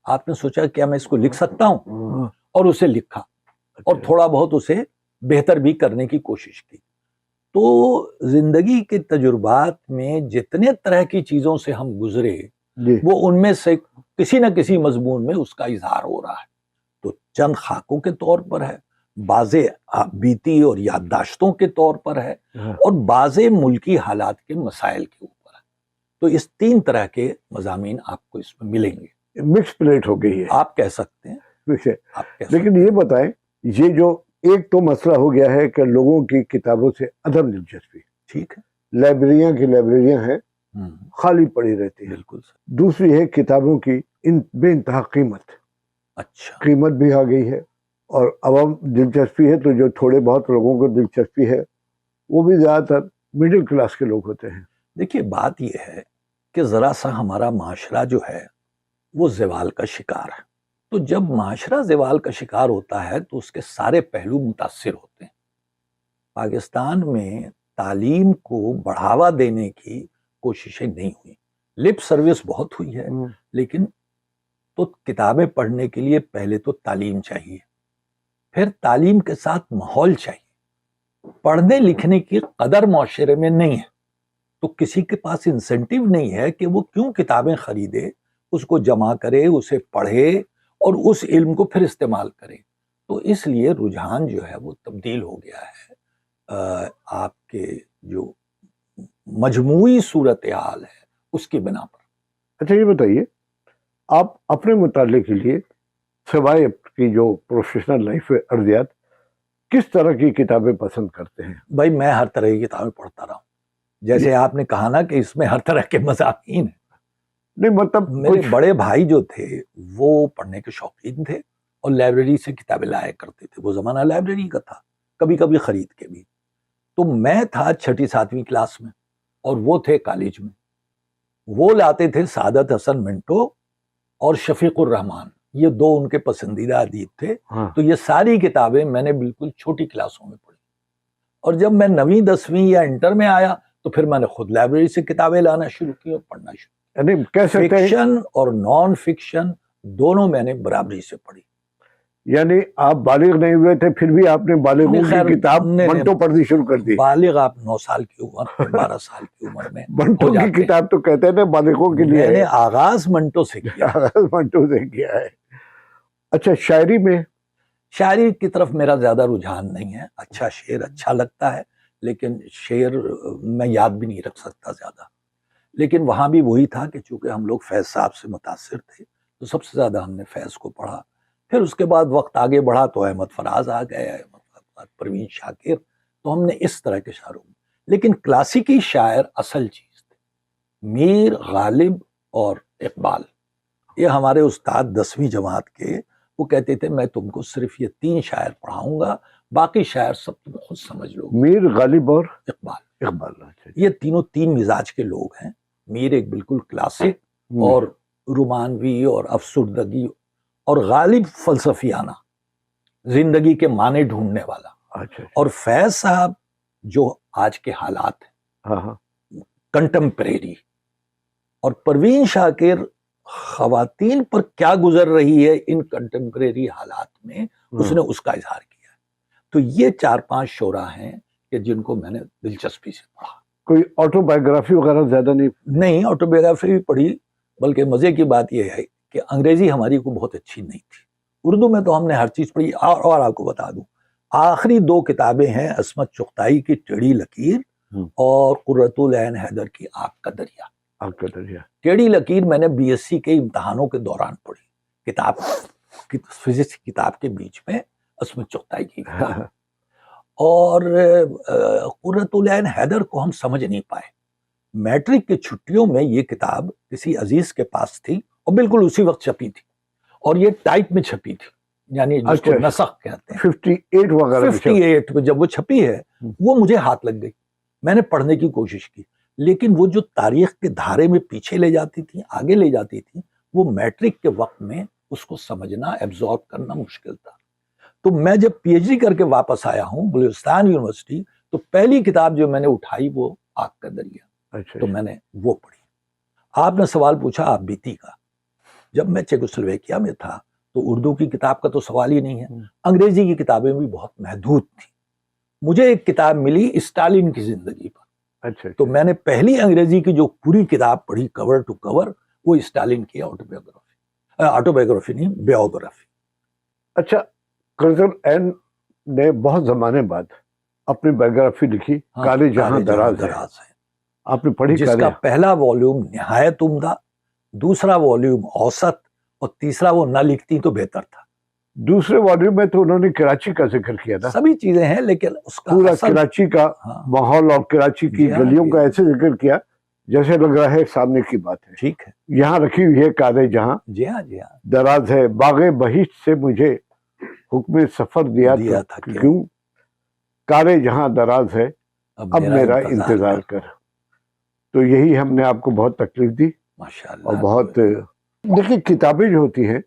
آپ نے سوچا کیا میں اس کو لکھ سکتا ہوں اور اسے لکھا اور تھوڑا بہت اسے بہتر بھی کرنے کی کوشش کی. تو زندگی کے تجربات میں جتنے طرح کی چیزوں سے ہم گزرے وہ ان میں سے کسی نہ کسی مضمون میں اس کا اظہار ہو رہا ہے. تو چند خاکوں کے طور پر ہے، بعض بیتی اور یادداشتوں کے طور پر ہے، اور بعض ملکی حالات کے مسائل کے اوپر ہے. تو اس 3 طرح کے مضامین آپ کو اس میں ملیں گے. مکس پلیٹ ہو گئی ہے آپ کہہ سکتے ہیں. لیکن یہ بتائیں، یہ جو ایک تو مسئلہ ہو گیا ہے کہ لوگوں کی کتابوں سے عدم دلچسپی، ٹھیک ہے، لائبریریاں کی لائبریریاں ہیں خالی پڑی رہتی ہیں. بالکل. دوسری ہے کتابوں کی بے انتہا قیمت. اچھا. قیمت بھی آ گئی ہے اور عوام دلچسپی ہے تو جو تھوڑے بہت لوگوں کو دلچسپی ہے وہ بھی زیادہ تر مڈل کلاس کے لوگ ہوتے ہیں. دیکھیے بات یہ ہے کہ ذرا سا ہمارا معاشرہ جو ہے وہ زوال کا شکار ہے. تو جب معاشرہ زوال کا شکار ہوتا ہے تو اس کے سارے پہلو متاثر ہوتے ہیں. پاکستان میں تعلیم کو بڑھاوا دینے کی کوششیں نہیں ہوئی. لپ سروس بہت ہوئی ہے، لیکن تو کتابیں پڑھنے کے لیے پہلے تو تعلیم چاہیے، پھر تعلیم کے ساتھ ماحول چاہیے. پڑھنے لکھنے کی قدر معاشرے میں نہیں ہے تو کسی کے پاس انسینٹیو نہیں ہے کہ وہ کیوں کتابیں خریدے، اس کو جمع کرے، اسے پڑھے اور اس علم کو پھر استعمال کرے. تو اس لیے رجحان جو ہے وہ تبدیل ہو گیا ہے. آپ کے جو مجموعی صورتحال ہے اس کی بنا پر. اچھا یہ بتائیے، آپ اپنے مطالعے کے لیے سوائے کی جو پروفیشنل لائف ہے ارضیات، کس طرح کی کتابیں پسند کرتے ہیں؟ بھائی میں ہر طرح کی کتابیں پڑھتا رہا ہوں. جیسے آپ نے کہا نا کہ اس میں ہر طرح کے مضامین ہیں. نہیں مطلب میرے بڑے بھائی جو تھے وہ پڑھنے کے شوقین تھے اور لائبریری سے کتابیں لایا کرتے تھے. وہ زمانہ لائبریری کا تھا، کبھی کبھی خرید کے بھی. تو میں تھا 6 7ویں کلاس میں اور وہ تھے کالج میں. وہ لاتے تھے سعادت حسن منٹو اور شفیق الرحمان، یہ 2 ان کے پسندیدہ ادیب تھے. تو یہ ساری کتابیں میں نے بالکل چھوٹی کلاسوں میں پڑھی. اور جب میں 9ویں 10ویں یا انٹر میں آیا تو پھر میں نے خود لائبریری سے کتابیں لانا شروع کی اور پڑھنا شروع. فکشن اور نان فکشن دونوں میں نے برابری سے پڑھی. یعنی آپ بالغ نہیں ہوئے تھے پھر بھی آپ نے بالغوں کی کتاب منٹو پڑھنی شروع کر دی. بالغ آپ 9 سال کی عمر 12 سال کی عمر میں منٹو کی کتاب تو کہتے ہیں بالغوں کے لیے. میں نے آغاز منٹو سے کیا. منٹو سے کیا ہے. اچھا شاعری میں؟ شاعری کی طرف میرا زیادہ رجحان نہیں ہے. اچھا شعر اچھا لگتا ہے لیکن شعر میں یاد بھی نہیں رکھ سکتا زیادہ. لیکن وہاں بھی وہی تھا کہ چونکہ ہم لوگ فیض صاحب سے متاثر تھے تو سب سے زیادہ ہم نے فیض کو پڑھا. پھر اس کے بعد وقت آگے بڑھا تو احمد فراز آ گئے، پروین شاکر. تو ہم نے اس طرح کے شاعروں میں، لیکن کلاسیکی شاعر اصل چیز تھے. میر، غالب اور اقبال، یہ ہمارے استاد 10ویں جماعت کے. وہ کہتے تھے میں تم کو صرف یہ 3 شاعر پڑھاؤں گا، باقی شاعر سب تم خود سمجھ لو. میر، غالب اور اقبال. یہ تینوں 3 مزاج کے لوگ ہیں. میر ایک بالکل کلاسک اور رومانوی اور افسردگی، اور غالب فلسفیانہ، زندگی کے معنی ڈھونڈنے والا. اور فیض صاحب جو آج کے حالات ہیں کنٹمپریری. اور پروین شاکر خواتین پر کیا گزر رہی ہے ان کنٹمپریری حالات میں، اس نے اس کا اظہار کیا. تو یہ 4-5 شعراء ہیں کہ جن کو میں نے دلچسپی سے پڑھا. کوئی آٹو بایوگرافی وغیرہ زیادہ نہیں؟ آٹو بایوگرافی بھی پڑھی، بلکہ مزے کی بات یہ ہے کہ انگریزی ہماری کو بہت اچھی نہیں تھی. اردو میں تو ہم نے ہر چیز پڑھی. اور آپ کو بتا دوں آخری 2 کتابیں ہیں عصمت چغتائی کی ٹیڑھی لکیر اور قرۃ العین حیدر کی آگ کا دریا. ٹیڑھی لکیر میں نے BSc کے امتحانوں کے دوران پڑھی. کتاب فزکس کتاب کے بیچ میں عصمت چغتائی کی کتاب. اور قرۃ العین حیدر کو ہم سمجھ نہیں پائے. میٹرک کی چھٹیوں میں یہ کتاب کسی عزیز کے پاس تھی اور بالکل اسی وقت چھپی تھی اور یہ ٹائپ میں چھپی تھی. یعنی جس کو نسخ کہتے ہیں 58 وغیرہ 58 میں جب وہ چھپی ہے وہ مجھے ہاتھ لگ گئی. میں نے پڑھنے کی کوشش کی لیکن وہ جو تاریخ کے دھارے میں پیچھے لے جاتی تھی آگے لے جاتی تھی وہ میٹرک کے وقت میں اس کو سمجھنا ایبزارب کرنا مشکل تھا. تو میں جب پی ایچ ڈی کر کے واپس آیا ہوں بلوچستان یونیورسٹی تو پہلی کتاب جو میں نے اٹھائی وہ آگ کا دریا. تو میں نے وہ پڑھی. آپ نے سوال پوچھا آپ بیتی کا. جب میں چیکوسلویکیا میں تھا تو اردو کی کتاب کا تو سوال ہی نہیں ہے. انگریزی کی کتابیں بھی بہت محدود تھیں. مجھے ایک کتاب ملی اسٹالین کی زندگی پر. تو میں نے پہلی انگریزی کی جو پوری کتاب پڑھی کور ٹو کور وہ اسٹالین کی آٹوبیوگرافی نہیں بیوگرافی. اچھا کرزل این نے بہت زمانے بعد اپنی بایوگرافی لکھی کالے جہاں دراز ہے. آپ نے پڑھی جس کا پہلا والیوم نہایت عمدہ, دوسرا والیوم اوسط اور تیسرا وہ نہ لکھتی تو بہتر تھا. دوسرے والیوم میں تو انہوں نے کراچی کا ذکر کیا تھا. سبھی چیزیں ہیں لیکن اس کا پورا کراچی کا ماحول اور کراچی کی گلیوں کا ایسے ذکر کیا جیسے لگ رہا ہے سامنے کی بات ہے. ٹھیک ہے. یہاں رکھی ہوئی ہے کالے جہاں جی ہاں جی ہاں دراز ہے باغ بہشت سے مجھے حکم سفر دیا تھا کیوں کالے جہاں دراز ہے اب میرا انتظار کر. تو یہی ہم نے آپ کو بہت تکلیف دی ماشاءاللہ. اور بہت دیکھیے کتابیں جو ہوتی ہیں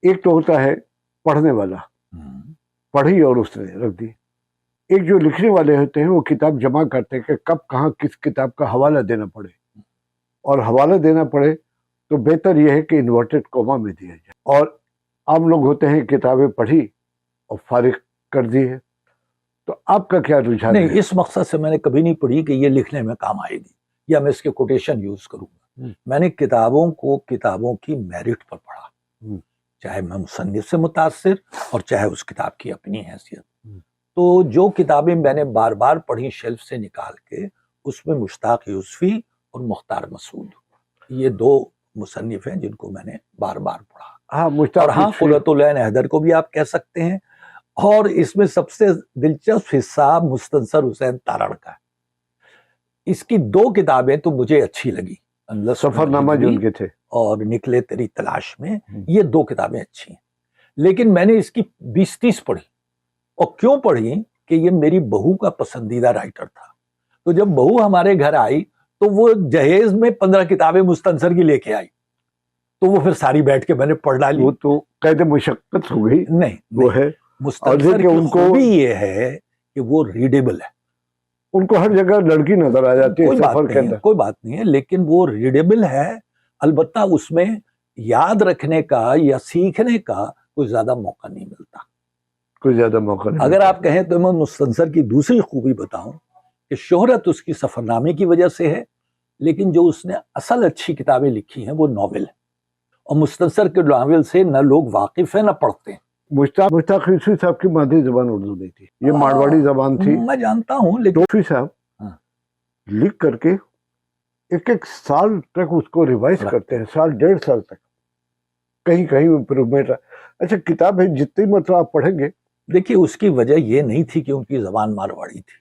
ایک تو ہوتا ہے پڑھنے والا پڑھی اور اس نے رکھ دی. ایک جو لکھنے والے ہوتے ہیں وہ کتاب جمع کرتے ہیں کہ کب کہاں کس کتاب کا حوالہ دینا پڑے اور حوالہ دینا پڑے تو بہتر یہ ہے کہ انورٹڈ کوما میں دیا جائے. اور عام لوگ ہوتے ہیں کتابیں پڑھی اور فارغ کر دی ہے. تو آپ کا کیا رجحان ہے؟ نہیں اس مقصد سے میں نے کبھی نہیں پڑھی کہ یہ لکھنے میں کام آئے گی یا میں اس کے کوٹیشن یوز کروں گا. میں نے کتابوں کی میرٹ پر پڑھا چاہے میں مصنف سے متاثر اور چاہے اس کتاب کی اپنی حیثیت. تو جو کتابیں میں نے بار بار پڑھی شیلف سے نکال کے اس میں مشتاق یوسفی اور مختار مسعود یہ دو مصنف ہیں جن کو میں نے بار بار پڑھا. اور ہاں قرۃ العین حیدر کو بھی آپ کہہ سکتے ہیں. اور اس میں سب سے دلچسپ حصہ مستنصر حسین تارڑ کا ہے. اس کی دو کتابیں تو مجھے اچھی لگی سفر نامہ جو ان کے تھے اور نکلے تیری تلاش میں. یہ دو کتابیں اچھی ہیں لیکن میں نے اس کی 20-30 پڑھی. اور کیوں پڑھی کہ یہ میری بہو کا پسندیدہ رائٹر تھا. تو جب بہو ہمارے گھر آئی تو وہ جہیز میں 15 کتابیں مستنصر کی لے کے آئی تو وہ پھر ساری بیٹھ کے میں نے پڑھ ڈالی. وہ تو قید مشقت ہو گئی. نہیں وہ ہے مستنصر کی خوبی یہ ہے کہ وہ ریڈیبل ہے. ان کو ہر جگہ لڑکی نظر آ جاتی ہے سفر کے اندر. کوئی بات نہیں ہے لیکن وہ ریڈیبل ہے. البتہ اس میں یاد رکھنے کا یا سیکھنے کا کوئی زیادہ موقع نہیں ملتا. کوئی زیادہ موقع نہیں. اگر آپ کہیں تو میں مستنصر کی دوسری خوبی بتاؤں کہ شہرت اس کی سفر نامے کی وجہ سے ہے لیکن جو اس نے اصل اچھی کتابیں لکھی ہیں وہ ناول ہے. اور مستنصر کے ناول سے نہ لوگ واقف ہیں نہ پڑھتے ہیں. مشتاق یوسفی صاحب کی مادری زبان اردو نہیں تھی, یہ مارواڑی زبان تھی. میں جانتا ہوں لیکن یوسفی صاحب لکھ کر کے ایک سال تک اس کو ریوائز کرتے ہیں, سال 1.5 سال تک کہیں کہیں امپروومنٹ. اچھا کتاب ہے جتنی مرتبہ آپ پڑھیں گے. دیکھیے اس کی وجہ یہ نہیں تھی کہ ان کی زبان مارواڑی تھی.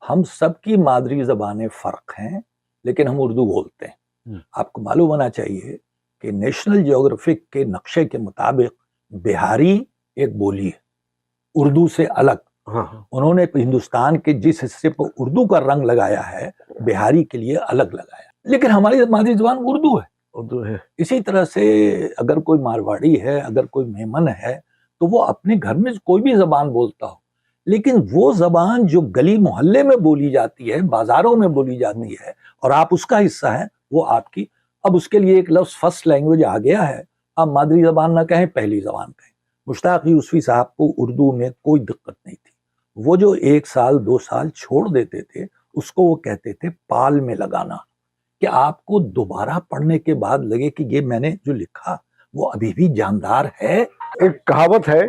ہم سب کی مادری زبانیں فرق ہیں لیکن ہم اردو بولتے ہیں. آپ کو معلوم ہونا چاہیے کہ نیشنل جیوگرافک کے نقشے کے مطابق بہاری ایک بولی ہے اردو سے الگ. انہوں نے ہندوستان کے جس حصے پر اردو کا رنگ لگایا ہے بہاری کے لیے الگ لگایا, لیکن ہماری مادری زبان اردو ہے. اسی طرح سے اگر کوئی مارواڑی ہے اگر کوئی میمن ہے تو وہ اپنے گھر میں کوئی بھی زبان بولتا ہو لیکن وہ زبان جو گلی محلے میں بولی جاتی ہے بازاروں میں بولی جاتی ہے اور آپ اس کا حصہ ہیں وہ آپ کی. اب اس کے لیے ایک لفظ فرسٹ لینگویج آ گیا ہے. آپ مادری زبان نہ کہیں پہلی زبان کہیں. مشتاق یوسفی صاحب کو اردو میں کوئی دقت نہیں تھی. وہ جو 1 سال 2 سال چھوڑ دیتے تھے اس کو وہ کہتے تھے پال میں لگانا, کہ آپ کو دوبارہ پڑھنے کے بعد لگے کہ یہ میں نے جو لکھا وہ ابھی بھی جاندار ہے. ایک کہاوت ہے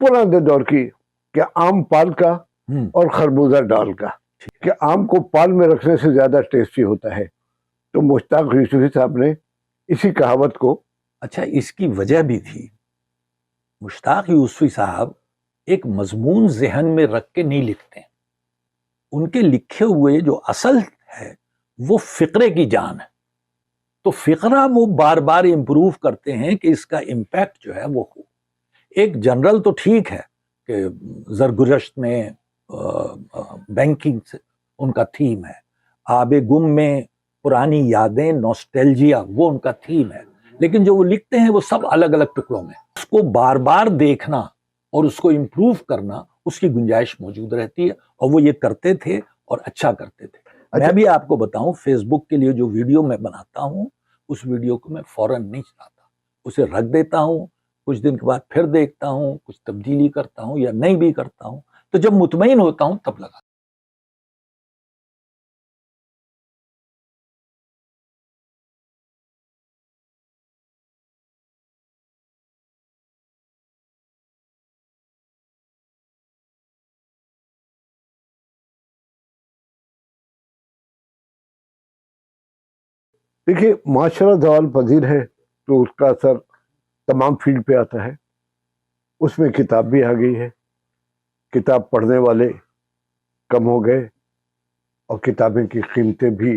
پرانے دور کی کہ آم پال کا اور خربوزہ ڈال کا, کہ آم کو پال میں رکھنے سے زیادہ ٹیسٹی ہوتا ہے. تو مشتاق یوسفی صاحب نے اسی کہاوت کو. اچھا اس کی وجہ بھی تھی. مشتاق یوسفی صاحب ایک مضمون ذہن میں رکھ کے نہیں لکھتے. ان کے لکھے ہوئے جو اصل ہے وہ فقرے کی جان ہے. تو فقرہ وہ بار بار امپروو کرتے ہیں کہ اس کا امپیکٹ جو ہے وہ ہو. ایک جنرل تو ٹھیک ہے کہ زرگزشت میں بینکنگ سے ان کا تھیم ہے، آب گم میں پرانی یادیں نوسٹیلجیا وہ ان کا تھیم ہے، لیکن جو وہ لکھتے ہیں وہ سب الگ الگ ٹکڑوں میں، اس کو بار بار دیکھنا اور اس کو امپروو کرنا اس کی گنجائش موجود رہتی ہے، اور وہ یہ کرتے تھے اور اچھا کرتے تھے۔ میں بھی آپ کو بتاؤں، فیس بک کے لیے جو ویڈیو میں بناتا ہوں اس ویڈیو کو میں فوراً نہیں چلاتا، اسے رکھ دیتا ہوں، کچھ دن کے بعد پھر دیکھتا ہوں، کچھ تبدیلی کرتا ہوں یا نہیں بھی کرتا ہوں، تو جب مطمئن ہوتا ہوں تب لگا۔ دیکھیے معاشرہ زوال پذیر ہے تو اس کا اثر تمام فیلڈ پہ آتا ہے، اس میں کتاب بھی آ گئی ہے، کتاب پڑھنے والے کم ہو گئے اور کتابیں کی قیمتیں بھی،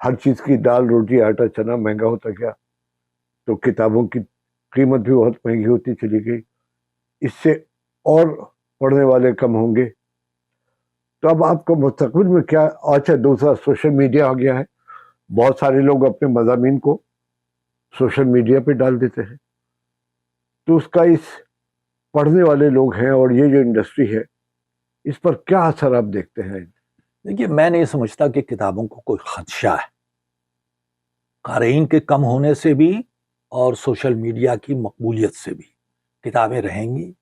ہر چیز کی دال روٹی آٹا چنا مہنگا ہوتا گیا تو کتابوں کی قیمت بھی بہت مہنگی ہوتی چلی گئی، اس سے اور پڑھنے والے کم ہوں گے۔ تو اب آپ کو مستقبل میں کیا، اچھا دوسرا سوشل میڈیا آ گیا ہے، بہت سارے لوگ اپنے مضامین کو سوشل میڈیا پہ ڈال دیتے ہیں، تو اس کا اس پڑھنے والے لوگ ہیں اور یہ جو انڈسٹری ہے اس پر کیا اثر آپ دیکھتے ہیں؟ دیکھیے میں نہیں سمجھتا کہ کتابوں کو کوئی خدشہ ہے، قارئین کے کم ہونے سے بھی اور سوشل میڈیا کی مقبولیت سے بھی کتابیں رہیں گی۔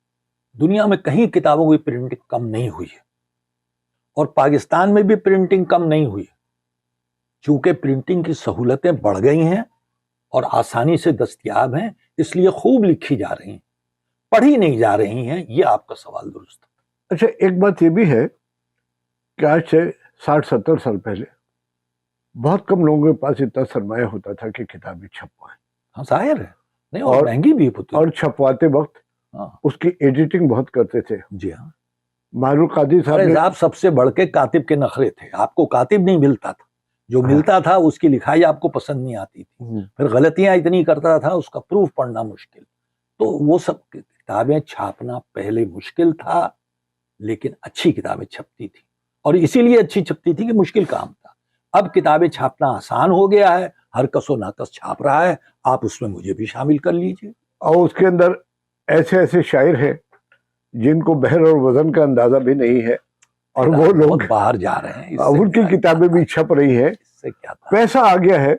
دنیا میں کہیں کتابوں کی پرنٹنگ کم نہیں ہوئی ہے، اور پاکستان میں بھی پرنٹنگ کم نہیں ہوئی، چونکہ پرنٹنگ کی سہولتیں بڑھ گئی ہیں اور آسانی سے دستیاب ہیں، اس لیے خوب لکھی جا رہی ہیں، پڑھی نہیں جا رہی ہیں۔ یہ آپ کا سوال درست ہے۔ اچھا ایک بات یہ بھی ہے کہ آج سے 60-70 سال پہلے بہت کم لوگوں کے پاس اتنا سرمایہ ہوتا تھا کہ کتابیں چھپوائیں، ہاں ظاہر ہے، نہیں اور مہنگی بھی ہوتی، اور چھپواتے وقت اس کی ایڈیٹنگ بہت کرتے تھے۔ جی ہاں، ماہر قادری صاحب سب سے بڑھ کے کاتب کے نخرے تھے، آپ کو کاتب نہیں ملتا تھا، جو ملتا تھا اس کی لکھائی آپ کو پسند نہیں آتی تھی، پھر غلطیاں اتنی کرتا تھا اس کا پروف پڑھنا مشکل، تو وہ سب کتابیں چھاپنا پہلے مشکل تھا، لیکن اچھی کتابیں چھپتی تھی، اور اسی لیے اچھی چھپتی تھی کہ مشکل کام تھا۔ اب کتابیں چھاپنا آسان ہو گیا ہے، ہر کس و ناکس چھاپ رہا ہے، آپ اس میں مجھے بھی شامل کر لیجئے۔ اور اس کے اندر ایسے ایسے شاعر ہیں جن کو بحر اور وزن کا اندازہ بھی نہیں ہے، اور وہ لوگ باہر جا رہے ہیں، ان کی کتابیں بھی چھپ رہی ہیں، اس سے کیا تھا؟ پیسہ آ گیا ہے۔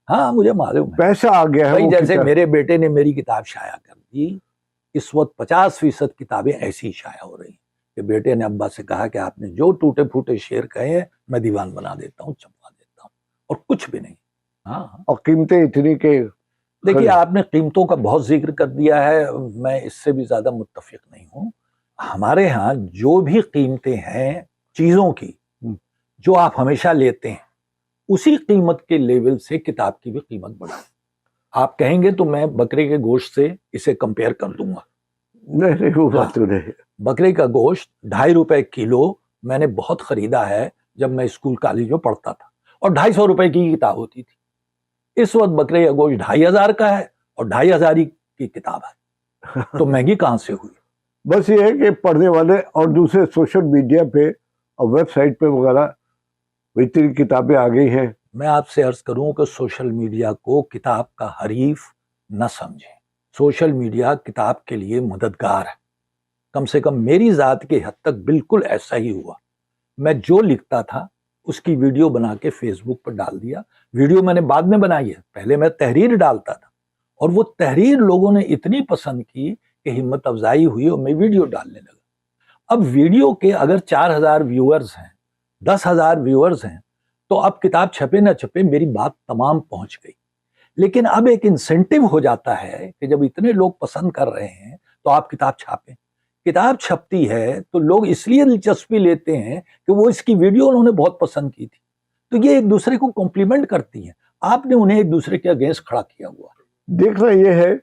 ہاں مجھے معلوم ہے، پیسہ آ گیا ہے۔ جیسے میرے بیٹے نے میری کتاب شائع کر دی، اس وقت 50% کتابیں ایسی شائع ہو رہی ہیں کہ بیٹے نے ابا سے کہا کہ آپ نے جو ٹوٹے پھوٹے شعر کہے ہیں میں دیوان بنا دیتا ہوں، چھپوا دیتا ہوں، اور کچھ بھی نہیں۔ ہاں اور قیمتیں اتنی کہ دیکھیے آپ نے قیمتوں کا بہت ذکر کر دیا ہے، میں اس سے بھی زیادہ متفق نہیں ہوں۔ ہمارے ہاں جو بھی قیمتیں ہیں چیزوں کی جو آپ ہمیشہ لیتے ہیں، اسی قیمت کے لیول سے کتاب کی بھی قیمت بڑھا۔ آپ کہیں گے تو میں بکرے کے گوشت سے اسے کمپیئر کر دوں گا۔ نہیں وہ بات تو نہیں۔ بکرے کا گوشت 2.5 روپے کلو میں نے بہت خریدا ہے جب میں اسکول کالج میں پڑھتا تھا، اور 250 روپے کی کتاب ہوتی تھی۔ اس وقت بکرے کا گوشت 2500 کا ہے اور 2500 کی کتاب ہے، تو مہنگی کہاں سے ہوئی؟ بس یہ ہے کہ پڑھنے والے اور دوسرے سوشل میڈیا پہ اور ویب سائٹ پہ وغیرہ اتنی کتابیں آ گئی ہیں۔ میں آپ سے عرض کروں کہ سوشل میڈیا کو کتاب کا حریف نہ سمجھیں، سوشل میڈیا کتاب کے لیے مددگار ہے، کم سے کم میری ذات کے حد تک بالکل ایسا ہی ہوا۔ میں جو لکھتا تھا اس کی ویڈیو بنا کے فیس بک پر ڈال دیا، ویڈیو میں نے بعد میں بنائی ہے، پہلے میں تحریر ڈالتا تھا، اور وہ تحریر لوگوں نے اتنی پسند کی کہ ہمت افزائی ہوئی اور میں ویڈیو ڈالنے لگا۔ اب ویڈیو کے اگر 4000 ویورز ہیں، 10,000 ویورز ہیں، تو اب کتاب چھپے نہ چھپے میری بات تمام پہنچ گئی۔ لیکن اب ایک انسینٹیو ہو جاتا ہے کہ جب اتنے لوگ پسند کر رہے ہیں تو آپ کتاب چھاپیں۔ کتاب چھپتی ہے تو لوگ اس لیے دلچسپی لیتے ہیں کہ وہ اس کی ویڈیو انہوں نے بہت پسند کی تھی، تو یہ ایک دوسرے کو کمپلیمنٹ کرتی ہیں، آپ نے انہیں ایک دوسرے کے اگینسٹ کھڑا کیا ہوا ہے۔ دیکھنا یہ ہے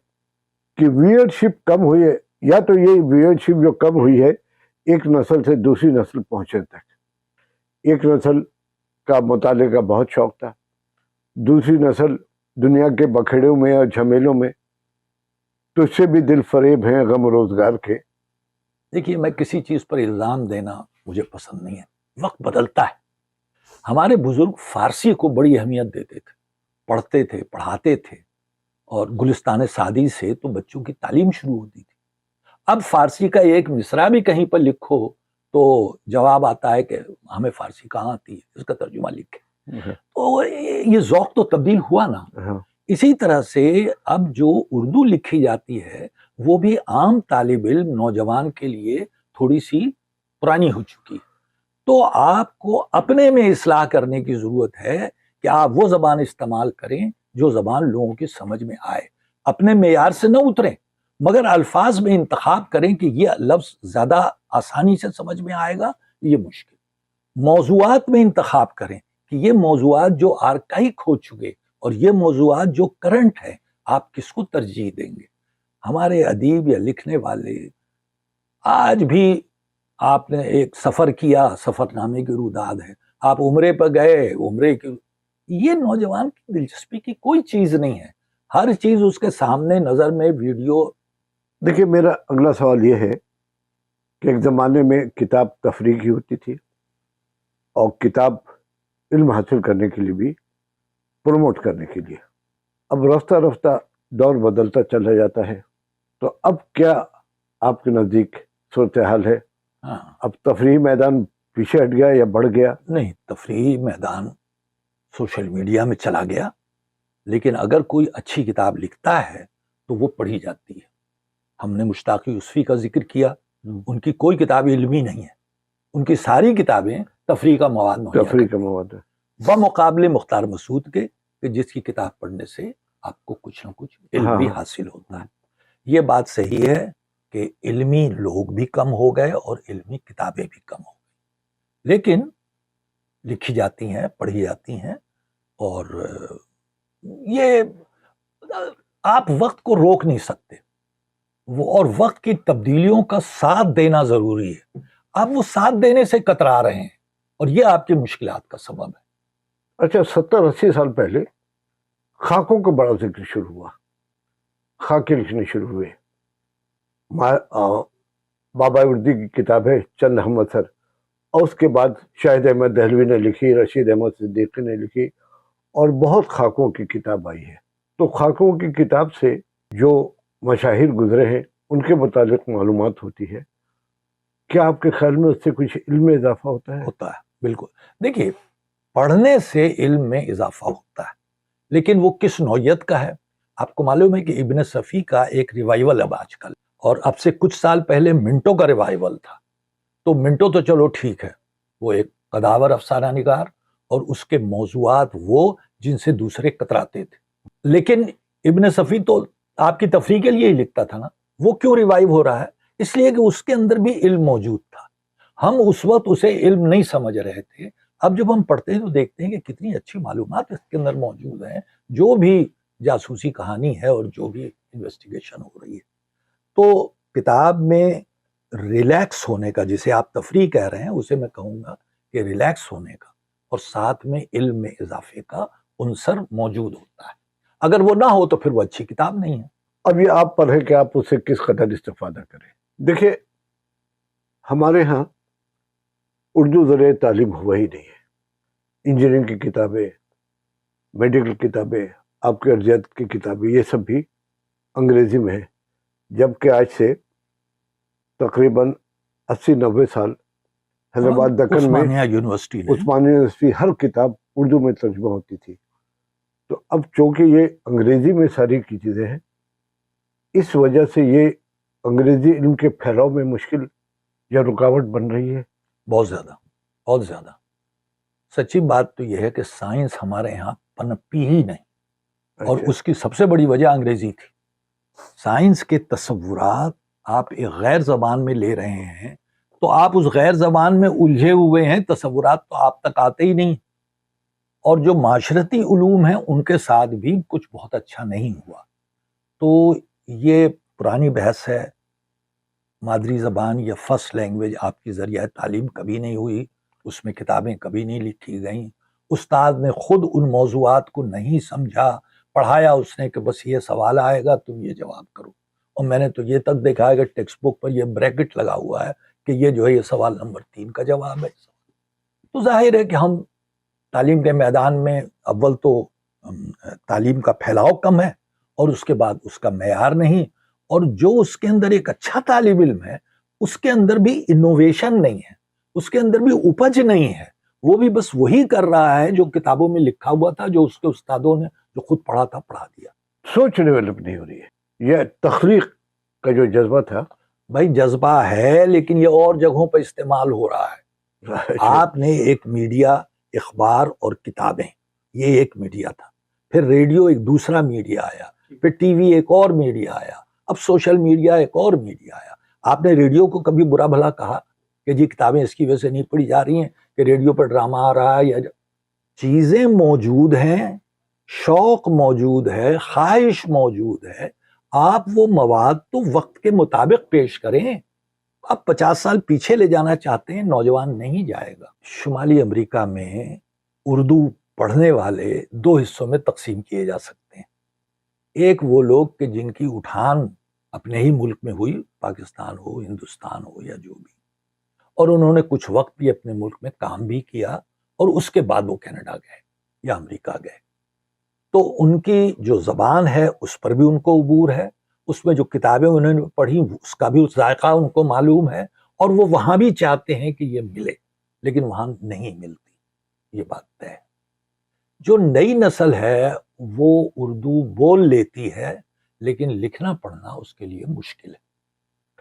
کہ ویورشپ کم ہوئی ہے، یا تو یہ ویورشپ جو کم ہوئی ہے ایک نسل سے دوسری نسل پہنچے تک۔ ایک نسل کا مطالعے کا بہت شوق تھا، دوسری نسل دنیا کے بکھیڑوں میں اور جھمیلوں میں تجھ سے بھی دل فریب ہیں غم روزگار کے. دیکھیے میں کسی چیز پر الزام دینا مجھے پسند نہیں ہے. وقت بدلتا ہے. ہمارے بزرگ فارسی کو بڑی اہمیت دیتے تھے, پڑھتے تھے, پڑھاتے تھے, اور گلستان سعدی سے تو بچوں کی تعلیم شروع ہوتی تھی. اب فارسی کا ایک مصرع بھی کہیں پر لکھو تو جواب آتا ہے کہ ہمیں فارسی کہاں آتی ہے, اس کا ترجمہ لکھے. تو یہ ذوق تو تبدیل ہوا نا. اسی طرح سے اب جو اردو لکھی جاتی ہے وہ بھی عام طالب علم نوجوان کے لیے تھوڑی سی پرانی ہو چکی ہے. تو آپ کو اپنے میں اصلاح کرنے کی ضرورت ہے کہ آپ وہ زبان استعمال کریں جو زبان لوگوں کی سمجھ میں آئے. اپنے معیار سے نہ اتریں, مگر الفاظ میں انتخاب کریں کہ یہ لفظ زیادہ آسانی سے سمجھ میں آئے گا, یہ مشکل. موضوعات میں انتخاب کریں کہ یہ موضوعات جو آرکائک ہو چکے اور یہ موضوعات جو کرنٹ ہے, آپ کس کو ترجیح دیں گے. ہمارے ادیب یا لکھنے والے آج بھی, آپ نے ایک سفر کیا, سفر نامے کی روداد ہے, آپ عمرے پہ گئے, عمرے کی, یہ نوجوان کی دلچسپی کی کوئی چیز نہیں ہے. ہر چیز اس کے سامنے نظر میں ویڈیو. دیکھیے میرا اگلا سوال یہ ہے کہ ایک زمانے میں کتاب تفریح کی ہوتی تھی اور کتاب علم حاصل کرنے کے لیے بھی, پروموٹ کرنے کے لیے. اب رفتہ رفتہ دور بدلتا چلا جاتا ہے, تو اب کیا آپ کے نزدیک صورتحال ہے؟ اب تفریحی میدان پیچھے ہٹ گیا یا بڑھ گیا؟ نہیں, تفریحی میدان سوشل میڈیا میں چلا گیا, لیکن اگر کوئی اچھی کتاب لکھتا ہے تو وہ پڑھی جاتی ہے. ہم نے مشتاق یوسفی کا ذکر کیا, ان کی کوئی کتاب علمی نہیں ہے, ان کی ساری کتابیں تفریح کا مواد ہے, بمقابلے مختار مسعود کے, کہ جس کی کتاب پڑھنے سے آپ کو کچھ نہ کچھ علم بھی حاصل ہوتا ہے. یہ بات صحیح ہے کہ علمی لوگ بھی کم ہو گئے اور علمی کتابیں بھی کم ہو گئی, لیکن لکھی جاتی ہیں, پڑھی جاتی ہیں. اور یہ آپ وقت کو روک نہیں سکتے, اور وقت کی تبدیلیوں کا ساتھ دینا ضروری ہے. آپ وہ ساتھ دینے سے کترا رہے ہیں اور یہ آپ کی مشکلات کا سبب ہے. اچھا, 70-80 سال پہلے خاکوں کا بڑا ذکر شروع ہوا, خاکے لکھنے شروع ہوئے. بابا وردی کی کتاب ہے چند ہم اثر, اور اس کے بعد شاہد احمد دہلوی نے لکھی, رشید احمد صدیقی نے لکھی, اور بہت خاکوں کی کتاب آئی ہے. تو خاکوں کی کتاب سے جو مشاہیر گزرے ہیں ان کے متعلق معلومات ہوتی ہے. کیا آپ کے خیال میں اس سے کچھ علم میں اضافہ ہوتا ہے؟ ہوتا ہے, بالکل. دیکھیے, پڑھنے سے علم میں اضافہ ہوتا ہے, لیکن وہ کس نوعیت کا ہے. آپ کو معلوم ہے کہ ابن صفی کا ایک ریوائیول اب آج کل, اور اب سے کچھ سال پہلے منٹو کا ریوائیول تھا. تو منٹو تو چلو ٹھیک ہے, وہ ایک قداور افسانہ نگار, اور اس کے موضوعات وہ جن سے دوسرے کتراتے تھے. لیکن ابن صفی تو آپ کی تفریح کے لیے ہی لکھتا تھا نا. وہ کیوں ریوائیو ہو رہا ہے؟ اس لیے کہ اس کے اندر بھی علم موجود تھا. ہم اس وقت اسے علم نہیں سمجھ رہے تھے. اب جب ہم پڑھتے ہیں تو دیکھتے ہیں کہ کتنی اچھی معلومات اس کے اندر موجود ہیں, جو بھی جاسوسی کہانی ہے اور جو بھی انویسٹیگیشن ہو رہی ہے. تو کتاب میں ریلیکس ہونے کا, جسے آپ تفریح کہہ رہے ہیں, اسے میں کہوں گا کہ ریلیکس ہونے کا اور ساتھ میں علم میں اضافے کا عنصر موجود ہوتا ہے. اگر وہ نہ ہو تو پھر وہ اچھی کتاب نہیں ہے. اب یہ آپ پر ہے کہ آپ اسے کس قدر استفادہ کریں. دیکھیں, ہمارے ہاں اردو ذریعہ تعلیم ہوا ہی نہیں ہے. انجینئرنگ کی کتابیں, میڈیکل کتابیں, آپ کے ارضیات کی کتابیں, یہ سب بھی انگریزی میں ہے. جبکہ آج سے تقریباً 80-90 سال حیدرآباد دکن میں عثمانیہ یونیورسٹی ہر کتاب اردو میں ترجمہ ہوتی تھی. تو اب چونکہ یہ انگریزی میں ساری کی چیزیں ہیں, اس وجہ سے یہ انگریزی علم کے پھیلاؤ میں مشکل یا رکاوٹ بن رہی ہے. بہت زیادہ, بہت زیادہ. سچی بات تو یہ ہے کہ سائنس ہمارے یہاں پنپی ہی نہیں, اور اس کی سب سے بڑی وجہ انگریزی تھی. سائنس کے تصورات آپ ایک غیر زبان میں لے رہے ہیں تو آپ اس غیر زبان میں الجھے ہوئے ہیں, تصورات تو آپ تک آتے ہی نہیں. اور جو معاشرتی علوم ہیں ان کے ساتھ بھی کچھ بہت اچھا نہیں ہوا. تو یہ پرانی بحث ہے. مادری زبان یا فرسٹ لینگویج آپ کی ذریعہ تعلیم کبھی نہیں ہوئی, اس میں کتابیں کبھی نہیں لکھی گئیں. استاد نے خود ان موضوعات کو نہیں سمجھا, پڑھایا اس نے کہ بس یہ سوال آئے گا تم یہ جواب کرو, اور میں نے تو یہ تک دیکھا ہے کہ ٹیکسٹ بک پر یہ بریکٹ لگا ہوا ہے کہ یہ جو ہے یہ سوال نمبر 3 کا جواب ہے. تو ظاہر ہے کہ ہم تعلیم کے میدان میں اول تو تعلیم کا پھیلاؤ کم ہے اور اس کے بعد اس کا معیار نہیں, اور جو اس کے اندر ایک اچھا طالب علم ہے اس کے اندر بھی انوویشن نہیں ہے, اس کے اندر بھی اپج نہیں ہے, وہ بھی بس وہی کر رہا ہے جو کتابوں میں لکھا ہوا تھا, جو اس کے استادوں نے جو خود پڑھا تھا پڑھا دیا. سوچ ڈیولپ نہیں ہو رہی ہے. یہ تخلیق کا جو جذبہ تھا, بھائی جذبہ ہے لیکن یہ اور جگہوں پہ استعمال ہو رہا ہے. آپ نے ایک میڈیا, اخبار اور کتابیں, یہ ایک میڈیا تھا, پھر ریڈیو ایک دوسرا میڈیا آیا, پھر ٹی وی ایک اور میڈیا آیا, اب سوشل میڈیا ایک اور میڈیا آیا. آپ نے ریڈیو کو کبھی برا بھلا کہا کہ جی کتابیں اس کی وجہ سے نہیں پڑھی جا رہی ہیں کہ ریڈیو پر ڈرامہ آ رہا ہے؟ یا چیزیں موجود ہیں, شوق موجود ہے, خواہش موجود ہے, آپ وہ مواد تو وقت کے مطابق پیش کریں. آپ 50 سال پیچھے لے جانا چاہتے ہیں, نوجوان نہیں جائے گا. شمالی امریکہ میں اردو پڑھنے والے 2 حصوں میں تقسیم کیے جا سکتے ہیں. ایک وہ لوگ کہ جن کی اٹھان اپنے ہی ملک میں ہوئی, پاکستان ہو, ہندوستان ہو یا جو بھی, اور انہوں نے کچھ وقت بھی اپنے ملک میں کام بھی کیا اور اس کے بعد وہ کینیڈا گئے یا امریکہ گئے. تو ان کی جو زبان ہے اس پر بھی ان کو عبور ہے, اس میں جو کتابیں انہوں نے پڑھی اس کا بھی ذائقہ ان کو معلوم ہے, اور وہ وہاں بھی چاہتے ہیں کہ یہ ملے, لیکن وہاں نہیں ملتی. یہ بات طے ہے. جو نئی نسل ہے وہ اردو بول لیتی ہے لیکن لکھنا پڑھنا اس کے لیے مشکل ہے.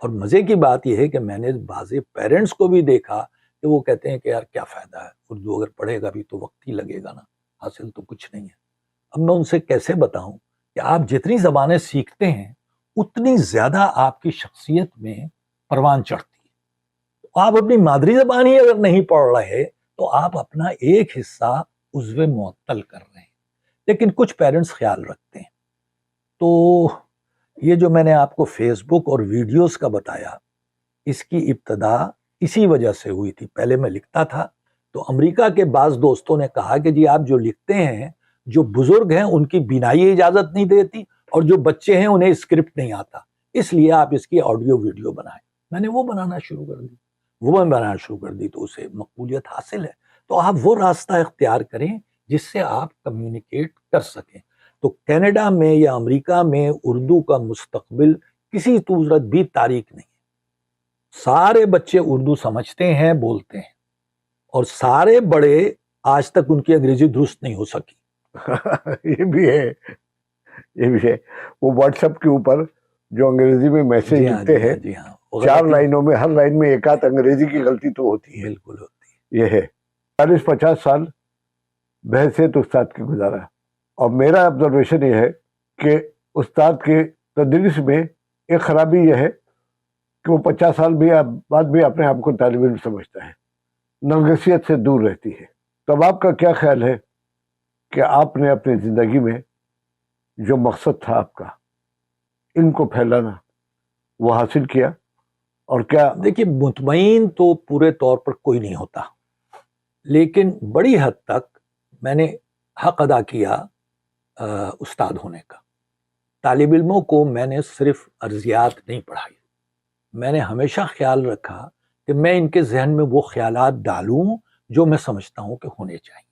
اور مزے کی بات یہ ہے کہ میں نے بعض پیرنٹس کو بھی دیکھا کہ وہ کہتے ہیں کہ یار کیا فائدہ ہے, اردو اگر پڑھے گا بھی تو وقت ہی لگے گا نا, حاصل تو کچھ نہیں ہے. اب میں ان سے کیسے بتاؤں کہ آپ جتنی زبانیں سیکھتے ہیں اتنی زیادہ آپ کی شخصیت میں پروان چڑھتی ہے. آپ اپنی مادری زبان ہی اگر نہیں پڑھ رہے تو آپ اپنا ایک حصہ عضو معطل کر رہے ہیں. لیکن کچھ پیرنٹس خیال رکھتے ہیں. تو یہ جو میں نے آپ کو فیس بک اور ویڈیوز کا بتایا, اس کی ابتدا اسی وجہ سے ہوئی تھی. پہلے میں لکھتا تھا تو امریکہ کے بعض دوستوں نے کہا کہ جی آپ جو لکھتے ہیں, جو بزرگ ہیں ان کی بینائی اجازت نہیں دیتی اور جو بچے ہیں انہیں اسکرپٹ نہیں آتا, اس لیے آپ اس کی آڈیو ویڈیو بنائیں. میں نے وہ بنانا شروع کر دی تو اسے مقبولیت حاصل ہے. تو آپ وہ راستہ اختیار کریں جس سے آپ کمیونیکیٹ کر سکیں. تو کینیڈا میں یا امریکہ میں اردو کا مستقبل کسی صورت بھی تاریک نہیں. سارے بچے اردو سمجھتے ہیں, بولتے ہیں, اور سارے بڑے آج تک ان کی انگریزی درست نہیں ہو سکی. یہ بھی ہے. وہ واٹس ایپ کے اوپر جو انگریزی میں میسج لکھتے ہیں, 4 لائنوں میں ہر لائن میں ایک آدھ انگریزی کی غلطی تو ہوتی ہے. بالکل ہوتی ہے. یہ ہے 40-50 سال بحیثیت استاد کے گزارا, اور میرا آبزرویشن یہ ہے کہ استاد کے تدریس میں ایک خرابی یہ ہے کہ وہ 50 سال بھی بعد بھی اپنے آپ کو طالب علم سمجھتا ہے, نرگسیت سے دور رہتی ہے. تب آپ کا کیا خیال ہے کہ آپ نے اپنی زندگی میں جو مقصد تھا آپ کا, ان کو پھیلانا, وہ حاصل کیا؟ اور کیا دیکھیے مطمئن تو پورے طور پر کوئی نہیں ہوتا, لیکن بڑی حد تک میں نے حق ادا کیا استاد ہونے کا. طالب علموں کو میں نے صرف ارضیات نہیں پڑھائی, میں نے ہمیشہ خیال رکھا کہ میں ان کے ذہن میں وہ خیالات ڈالوں جو میں سمجھتا ہوں کہ ہونے چاہیے,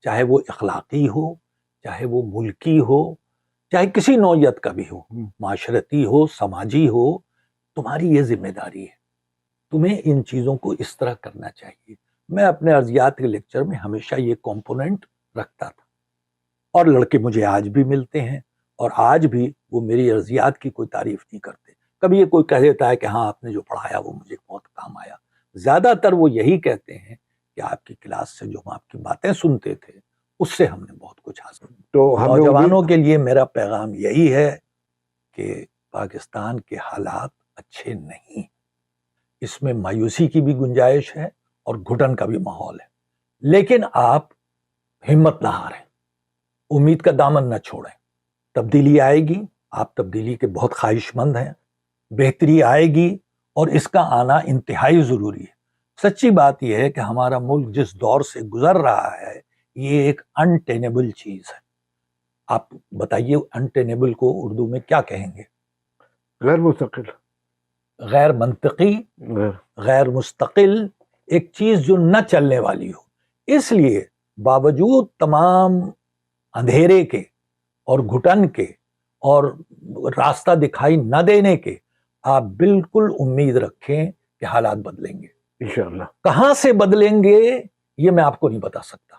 چاہے وہ اخلاقی ہو, چاہے وہ ملکی ہو, چاہے کسی نوعیت کا بھی ہو, معاشرتی ہو, سماجی ہو. تمہاری یہ ذمہ داری ہے, تمہیں ان چیزوں کو اس طرح کرنا چاہیے. میں اپنے ارضیات کے لیکچر میں ہمیشہ یہ کمپوننٹ رکھتا تھا, اور لڑکے مجھے آج بھی ملتے ہیں اور آج بھی وہ میری ارضیات کی کوئی تعریف نہیں کرتے. کبھی یہ کوئی کہہ دیتا ہے کہ ہاں آپ نے جو پڑھایا وہ مجھے بہت کام آیا. زیادہ تر وہ یہی کہتے ہیں کہ آپ کی کلاس سے جو ہم آپ کی باتیں سنتے تھے اس سے ہم نے بہت کچھ حاصل. تو نوجوانوں کے لیے میرا پیغام یہی ہے کہ پاکستان کے حالات اچھے نہیں, اس میں مایوسی کی بھی گنجائش ہے اور گھٹن کا بھی ماحول ہے. لیکن آپ ہمت نہ ہاریں, امید کا دامن نہ چھوڑیں. تبدیلی آئے گی, آپ تبدیلی کے بہت خواہش مند ہیں, بہتری آئے گی اور اس کا آنا انتہائی ضروری ہے. سچی بات یہ ہے کہ ہمارا ملک جس دور سے گزر رہا ہے یہ ایک انٹینیبل چیز ہے. آپ بتائیے انٹینیبل کو اردو میں کیا کہیں گے؟ غیر مستقل، غیر منطقی، غیر مستقل، ایک چیز جو نہ چلنے والی ہو. اس لیے باوجود تمام اندھیرے کے اور گھٹن کے اور راستہ دکھائی نہ دینے کے آپ بالکل امید رکھیں کہ حالات بدلیں گے. انشاءاللہ. کہاں سے بدلیں گے یہ میں آپ کو نہیں بتا سکتا.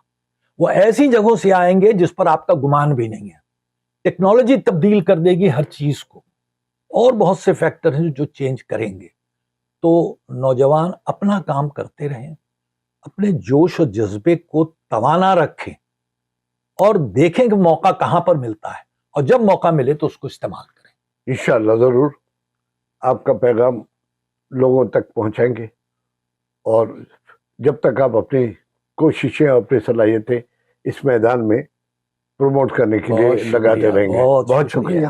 وہ ایسی جگہوں سے آئیں گے جس پر آپ کا گمان بھی نہیں ہے. ٹیکنالوجی تبدیل کر دے گی ہر چیز کو، اور بہت سے فیکٹر ہیں جو چینج کریں گے. تو نوجوان اپنا کام کرتے رہیں، اپنے جوش و جذبے کو توانا رکھیں اور دیکھیں کہ موقع کہاں پر ملتا ہے، اور جب موقع ملے تو اس کو استعمال کریں. انشاءاللہ ضرور آپ کا پیغام لوگوں تک پہنچائیں گے، اور جب تک آپ اپنی کوششیں اور اپنی صلاحیتیں اس میدان میں پروموٹ کرنے کے لیے لگاتے رہیں گے. بہت شکریہ.